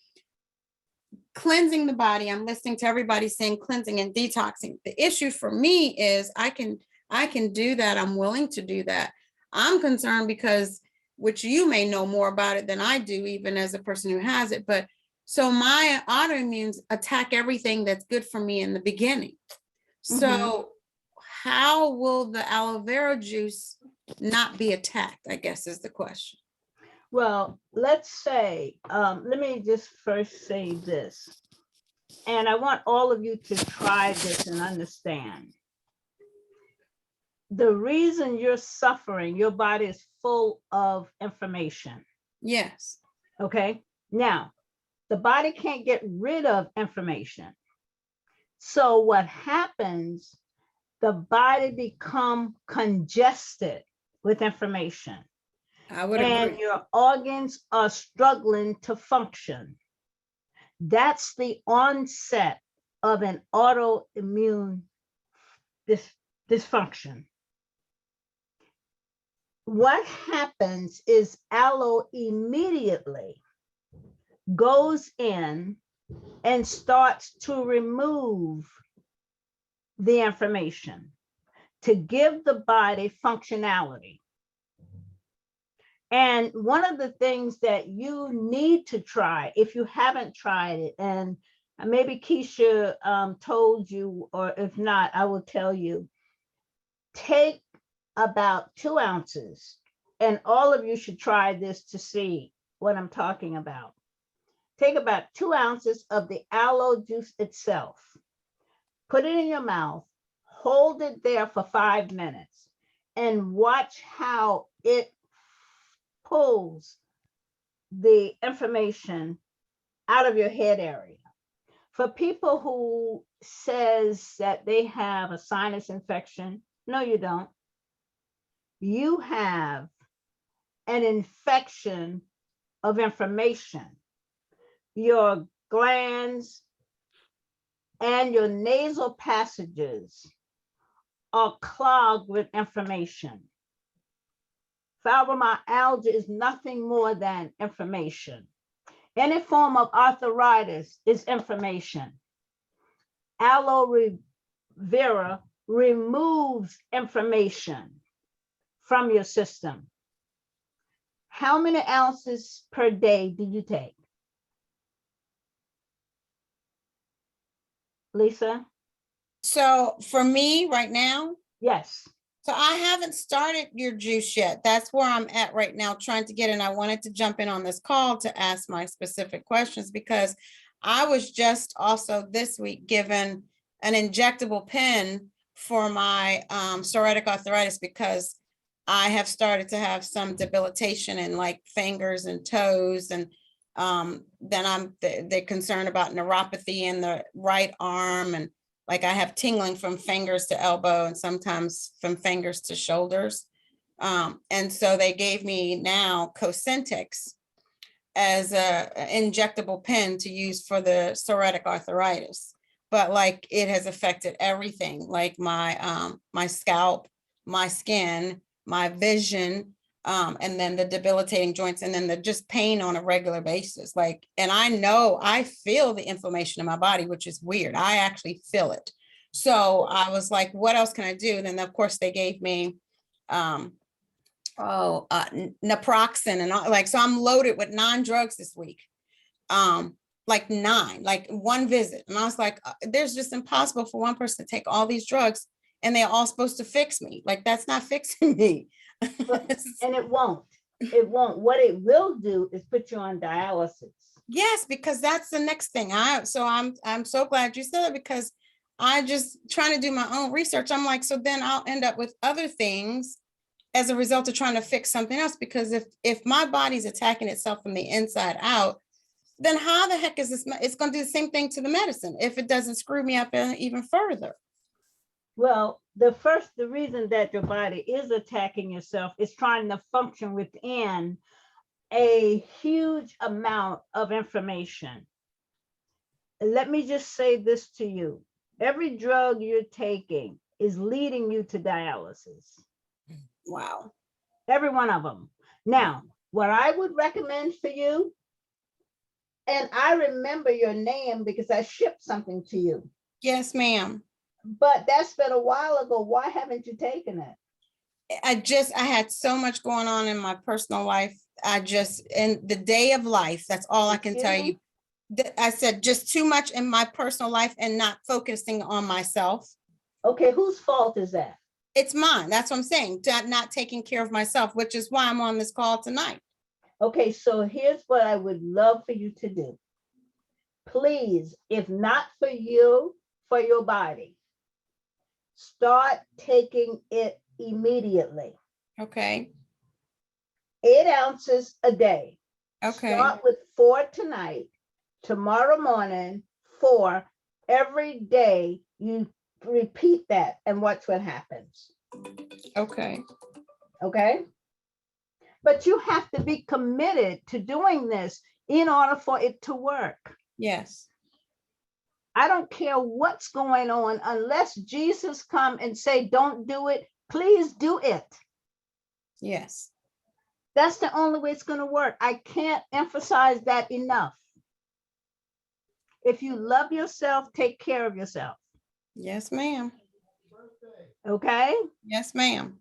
Speaker 9: cleansing the body. I'm listening to everybody saying cleansing and detoxing. The issue for me is I can do that. I'm willing to do that. I'm concerned because, which you may know more about it than I do, even as a person who has it. But so my autoimmunes attack everything that's good for me in the beginning. So how will the aloe vera juice not be attacked, I guess is the question.
Speaker 3: Well, let's say, let me just first say this. And I want all of you to try this and understand. The reason you're suffering, your body is full of information.
Speaker 9: Yes.
Speaker 3: Okay. Now, the body can't get rid of information. So what happens, the body become congested with information.
Speaker 9: I would
Speaker 3: and
Speaker 9: agree.
Speaker 3: your organs are struggling to function. That's the onset of an autoimmune dysfunction. What happens is aloe immediately goes in and starts to remove the information to give the body functionality. And one of the things that you need to try, if you haven't tried it, and maybe Keisha told you, or if not, I will tell you, take about 2 ounces, and all of you should try this to see what I'm talking about. Take about 2 ounces of the aloe juice itself, put it in your mouth, hold it there for 5 minutes, and watch how it pulls the information out of your head area. For people who says that they have a sinus infection, no, you don't. You have an infection of information. Your glands and your nasal passages are clogged with information. Fibromyalgia is nothing more than information. Any form of arthritis is information. Aloe vera removes information from your system. How many ounces per day do you take? Lisa?
Speaker 9: So for me right now,
Speaker 3: Yes.
Speaker 9: So I haven't started your juice yet. That's where I'm at right now, trying to get in. I wanted to jump in on this call to ask my specific questions because I was just also this week given an injectable pen for my psoriatic arthritis because I have started to have some debilitation in like fingers and toes. And then they're concerned about neuropathy in the right arm. And like I have tingling from fingers to elbow and sometimes from fingers to shoulders. And so they gave me now Cosentyx as a injectable pen to use for the psoriatic arthritis. But like it has affected everything, like my scalp, my skin, my vision, and then the debilitating joints, and then the just pain on a regular basis. Like, and I know I feel the inflammation in my body, which is weird. I actually feel it. So I was like, what else can I do? And then of course they gave me naproxen and all, like, so I'm loaded with 9 drugs this week. Like 9, like 1 visit. And I was like, there's just impossible for one person to take all these drugs and they're all supposed to fix me. Like, that's not fixing me.
Speaker 3: And it won't. It won't. What it will do is put you on dialysis.
Speaker 9: Yes, because that's the next thing. I'm so glad you said it because I just trying to do my own research. I'm like, so then I'll end up with other things as a result of trying to fix something else. Because if my body's attacking itself from the inside out, then how the heck is this? It's going to do the same thing to the medicine if it doesn't screw me up even further.
Speaker 3: Well, the reason that your body is attacking yourself is trying to function within a huge amount of information. Let me just say this to you. Every drug you're taking is leading you to dialysis.
Speaker 9: Wow.
Speaker 3: Every one of them. Now, what I would recommend for you, and I remember your name because I shipped something to you.
Speaker 9: Yes, ma'am.
Speaker 3: But that's been a while ago. Why haven't you taken it?
Speaker 9: I had so much going on in my personal life. In the day of life, that's all I can tell you. I said just too much in my personal life and not focusing on myself.
Speaker 3: Okay, whose fault is that?
Speaker 9: It's mine. That's what I'm saying. Not taking care of myself, which is why I'm on this call tonight.
Speaker 3: Okay, so here's what I would love for you to do. Please, if not for you, for your body, start taking it immediately.
Speaker 9: Okay.
Speaker 3: 8 ounces a day.
Speaker 9: Okay.
Speaker 3: Start with 4 tonight. Tomorrow morning, 4. Every day you repeat that and watch what happens.
Speaker 9: Okay.
Speaker 3: Okay. But you have to be committed to doing this in order for it to work.
Speaker 9: Yes.
Speaker 3: I don't care what's going on, unless Jesus come and say, don't do it, please do it.
Speaker 9: Yes.
Speaker 3: That's the only way it's going to work. I can't emphasize that enough. If you love yourself, take care of yourself.
Speaker 9: Yes, ma'am.
Speaker 3: Okay?
Speaker 9: Yes, ma'am.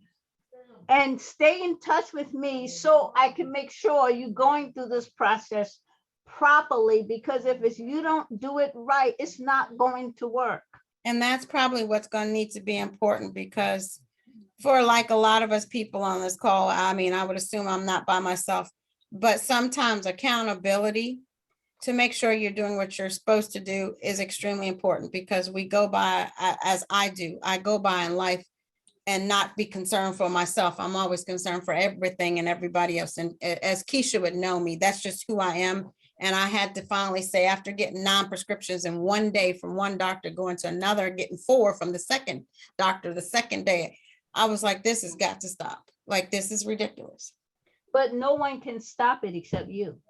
Speaker 3: And stay in touch with me so I can make sure you're going through this process properly, because if you don't do it right, it's not going to work.
Speaker 9: And that's probably what's going to need to be important, because for like a lot of us people on this call, I mean, I would assume I'm not by myself, but sometimes accountability to make sure you're doing what you're supposed to do is extremely important, because we go by, as I do, I go by in life and not be concerned for myself. I'm always concerned for everything and everybody else. And as Keisha would know me, that's just who I am. And I had to finally say, after getting 9 prescriptions in one day from one doctor, going to another, getting 4 from the second doctor the second day, I was like, this has got to stop. Like, this is ridiculous.
Speaker 3: But no one can stop it except you.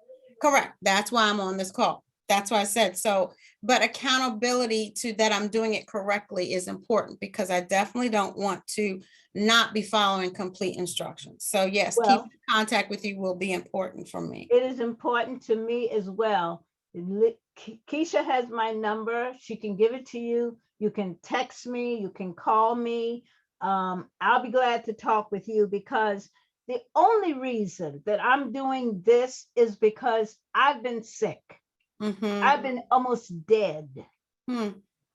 Speaker 9: Correct. That's why I'm on this call. That's why I said so. But accountability to that I'm doing it correctly is important, because I definitely don't want to not be following complete instructions. So yes,
Speaker 3: Well,
Speaker 9: keeping contact with you will be important for me.
Speaker 3: It is important to me as well. Keisha has my number. She can give it to you. You can text me. You can call me. I'll be glad to talk with you, because the only reason that I'm doing this is because I've been sick.
Speaker 9: Mhm.
Speaker 3: I've been almost dead.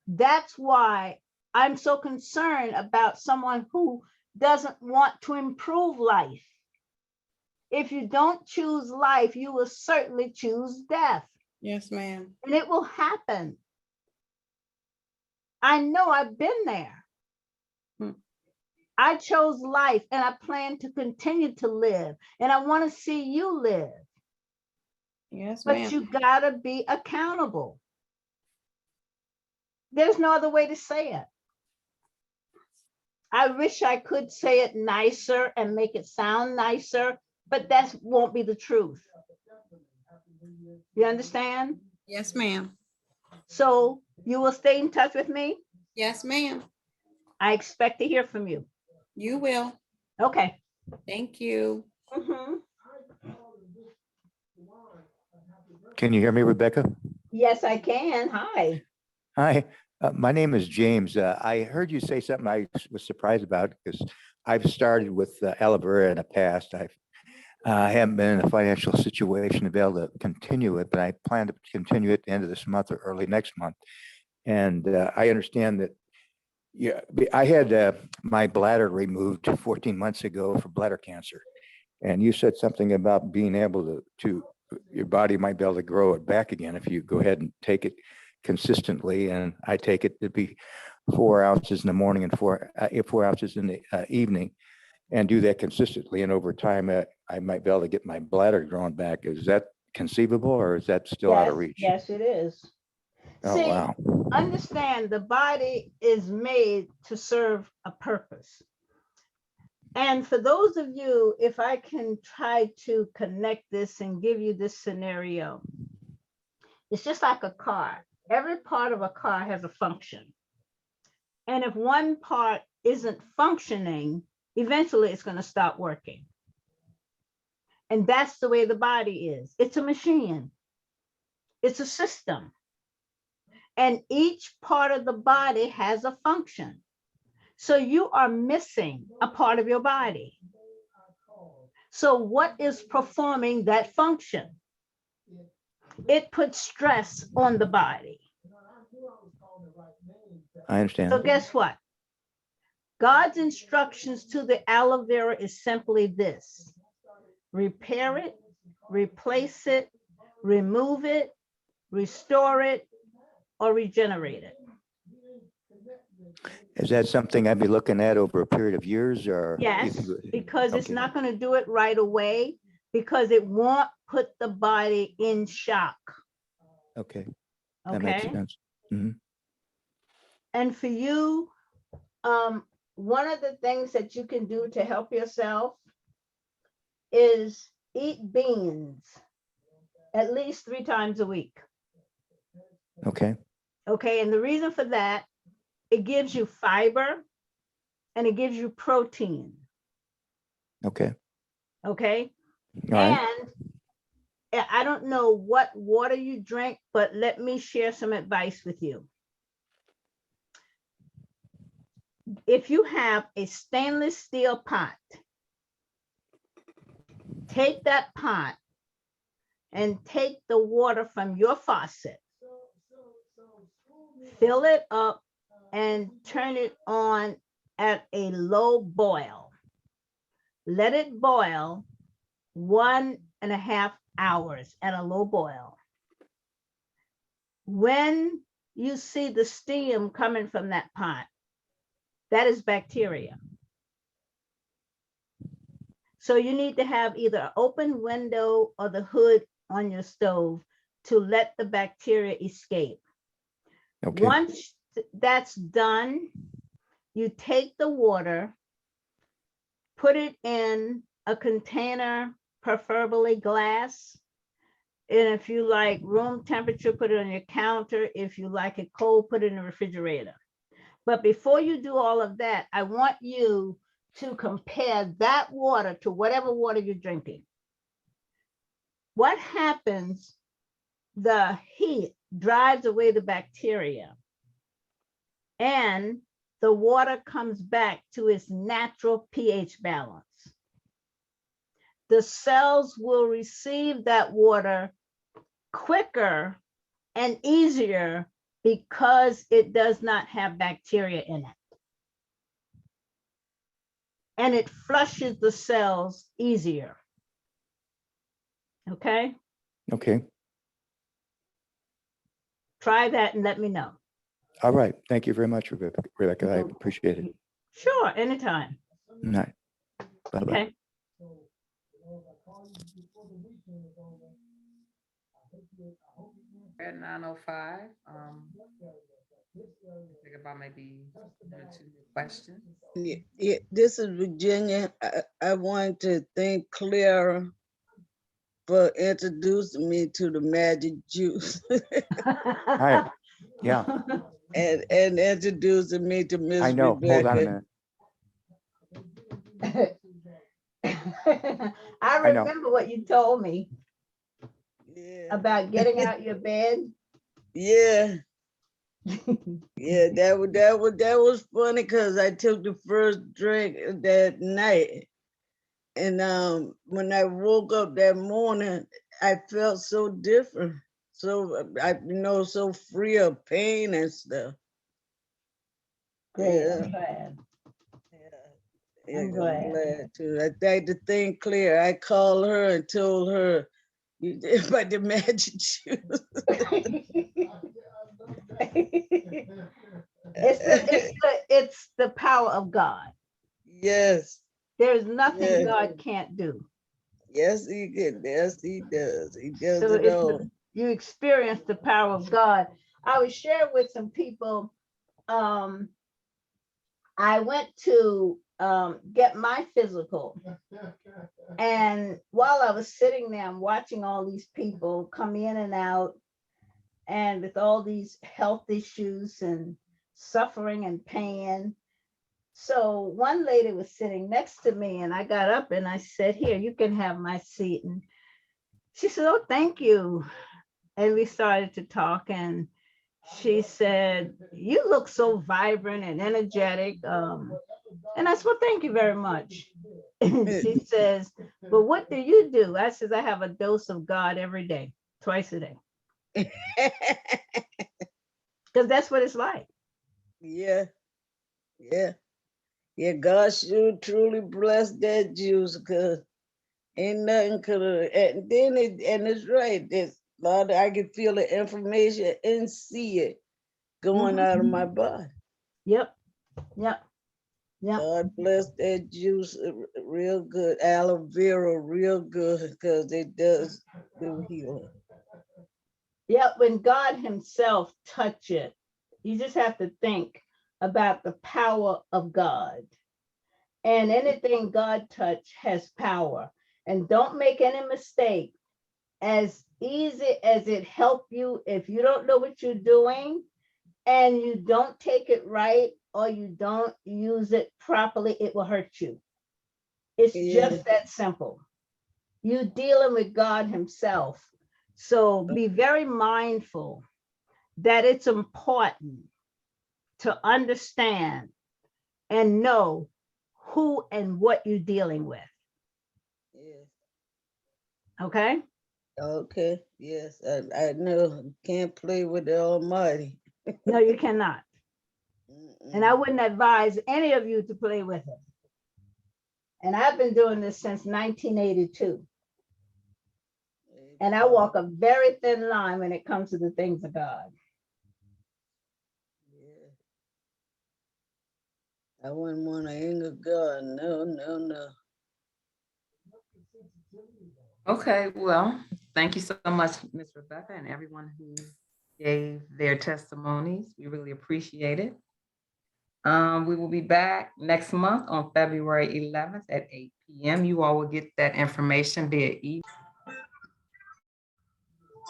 Speaker 3: That's why I'm so concerned about someone who doesn't want to improve life. If you don't choose life, you will certainly choose death,
Speaker 9: Yes, ma'am.
Speaker 3: and it will happen. I know, I've been there.
Speaker 9: Hmm.
Speaker 3: I chose life and I plan to continue to live, and I want to see you live,
Speaker 9: Yes,
Speaker 3: but
Speaker 9: ma'am.
Speaker 3: you gotta be accountable. There's no other way to say it. I wish I could say it nicer and make it sound nicer, but that won't be the truth. You understand?
Speaker 9: Yes, ma'am.
Speaker 3: So you will stay in touch with me?
Speaker 9: Yes, ma'am.
Speaker 3: I expect to hear from you.
Speaker 9: You will.
Speaker 3: Okay.
Speaker 9: Thank you.
Speaker 3: Mhm.
Speaker 10: Can you hear me, Rebecca?
Speaker 3: Yes, I can. Hi.
Speaker 10: Hi, my name is James. I heard you say something I was surprised about because I've started with Aloe Vera in the past. I haven't been in a financial situation to be able to continue it, but I plan to continue it at the end of this month or early next month. And I understand that, yeah, I had my bladder removed 14 months ago for bladder cancer. And you said something about being able to your body might be able to grow it back again if you go ahead and take it consistently. And I take it to be 4 ounces in the morning and 4 ounces in the evening, and do that consistently. And over time, I might be able to get my bladder growing back. Is that conceivable, or is that still out of
Speaker 3: Yes,
Speaker 10: reach?
Speaker 3: yes, it is.
Speaker 10: Oh,
Speaker 3: See,
Speaker 10: wow.
Speaker 3: understand the body is made to serve a purpose. And for those of you, if I can try to connect this and give you this scenario, it's just like a car. Every part of a car has a function. And if one part isn't functioning, eventually it's going to stop working. And that's the way the body is. It's a machine. It's a system. And each part of the body has a function. So you are missing a part of your body. So what is performing that function? It puts stress on the body.
Speaker 10: I understand.
Speaker 3: So guess what? God's instructions to the aloe vera is simply this: repair it, replace it, remove it, restore it, or regenerate it.
Speaker 10: Is that something I'd be looking at over a period of years, or?
Speaker 3: Yes, because it's
Speaker 10: Okay.
Speaker 3: not going to do it right away, because it won't put the body in shock.
Speaker 10: Okay, that makes
Speaker 3: Okay.
Speaker 10: sense. Mhm.
Speaker 3: And for you, one of the things that you can do to help yourself is eat beans at least 3 times a week.
Speaker 10: Okay,
Speaker 3: Okay. And the reason for that, it gives you fiber and it gives you protein.
Speaker 10: okay,
Speaker 3: Okay.
Speaker 10: all right.
Speaker 3: And I don't know what water you drink, but let me share some advice with you. If you have a stainless steel pot, take that pot and take the water from your faucet, fill it up, and turn it on at a low boil. Let it boil 1.5 hours at a low boil. When you see the steam coming from that pot, that is bacteria. So you need to have either an open window or the hood on your stove to let the bacteria escape.
Speaker 10: Okay,
Speaker 3: Once that's done, you take the water, put it in a container, preferably glass. And if you like room temperature, put it on your counter. If you like it cold, put it in the refrigerator. But before you do all of that, I want you to compare that water to whatever water you're drinking. What happens? The heat drives away the bacteria, and the water comes back to its natural pH balance. The cells will receive that water quicker and easier because it does not have bacteria in it. and it flushes the cells easier. Okay,
Speaker 10: Okay.
Speaker 3: try that and let me know.
Speaker 10: All right. Thank you very much, Rebecca. I appreciate it.
Speaker 3: Sure, anytime.
Speaker 10: All right. Bye-bye.
Speaker 3: Okay.
Speaker 1: At 9:05, think about maybe 2 questions.
Speaker 4: Yeah, this is Virginia. I want to thank Clara for introducing me to the magic juice
Speaker 10: Hi. Yeah,
Speaker 4: and introducing me to Miss
Speaker 10: I know. Hold on a
Speaker 4: Rebecca.
Speaker 10: minute.
Speaker 3: I
Speaker 10: know.
Speaker 3: remember what you told me
Speaker 4: Yeah,
Speaker 3: about getting out your bed.
Speaker 4: yeah, yeah. That was funny because I took the first drink that night, and when I woke up that morning, I felt so different. So so free of pain and stuff.
Speaker 3: Great,
Speaker 4: Yeah.
Speaker 3: I'm glad.
Speaker 4: Yeah,
Speaker 3: I'm
Speaker 4: I'm
Speaker 3: glad.
Speaker 4: glad too. I had to think clear. I called her and told her about the magic juice.
Speaker 3: It's the power of God.
Speaker 4: Yes,
Speaker 3: There's nothing
Speaker 4: yes,
Speaker 3: God can't do.
Speaker 4: yes, he can. Yes, he does. He does
Speaker 3: So
Speaker 4: it all.
Speaker 3: you experience the power of God. I was sharing with some people. I went to get my physical, and while I was sitting there, I'm watching all these people come in and out, and with all these health issues and suffering and pain. So one lady was sitting next to me, and I got up and I said, "Here, you can have my seat." And she said, "Oh, thank you." And we started to talk, and she said, "You look so vibrant and energetic." And I said, "Well, thank you very much." She says, "But what do you do?" I says, "I have a dose of God every day, twice a day." Because that's what it's like.
Speaker 4: Yeah, yeah, yeah. God should truly bless that juice, because ain't nothing could have. And then it's right. It's a lot. I can feel the information and see it going out of my body.
Speaker 3: Yep, yep, yep.
Speaker 4: God bless that juice real good. Aloe Vera real good, because it does do healing.
Speaker 3: Yep, when God himself touch it, you just have to think about the power of God. And anything God touch has power. And don't make any mistake. As easy as it help you, if you don't know what you're doing and you don't take it right or you don't use it properly, it will hurt you. It's just that simple. You're dealing with God himself. So be very mindful that it's important to understand and know who and what you're dealing with.
Speaker 4: Yes.
Speaker 3: Okay?
Speaker 4: Okay. Yes. I know. Can't play with the Almighty.
Speaker 3: No, you cannot. And I wouldn't advise any of you to play with it. And I've been doing this since 1982. And I walk a very thin line when it comes to the things of God.
Speaker 4: Yeah. I wouldn't want to anger God. No, no, no.
Speaker 1: Okay, well, thank you so much, Ms. Rebecca, and everyone who gave their testimonies. We really appreciate it. We will be back next month on February 11th at 8 p.m. You all will get that information via email.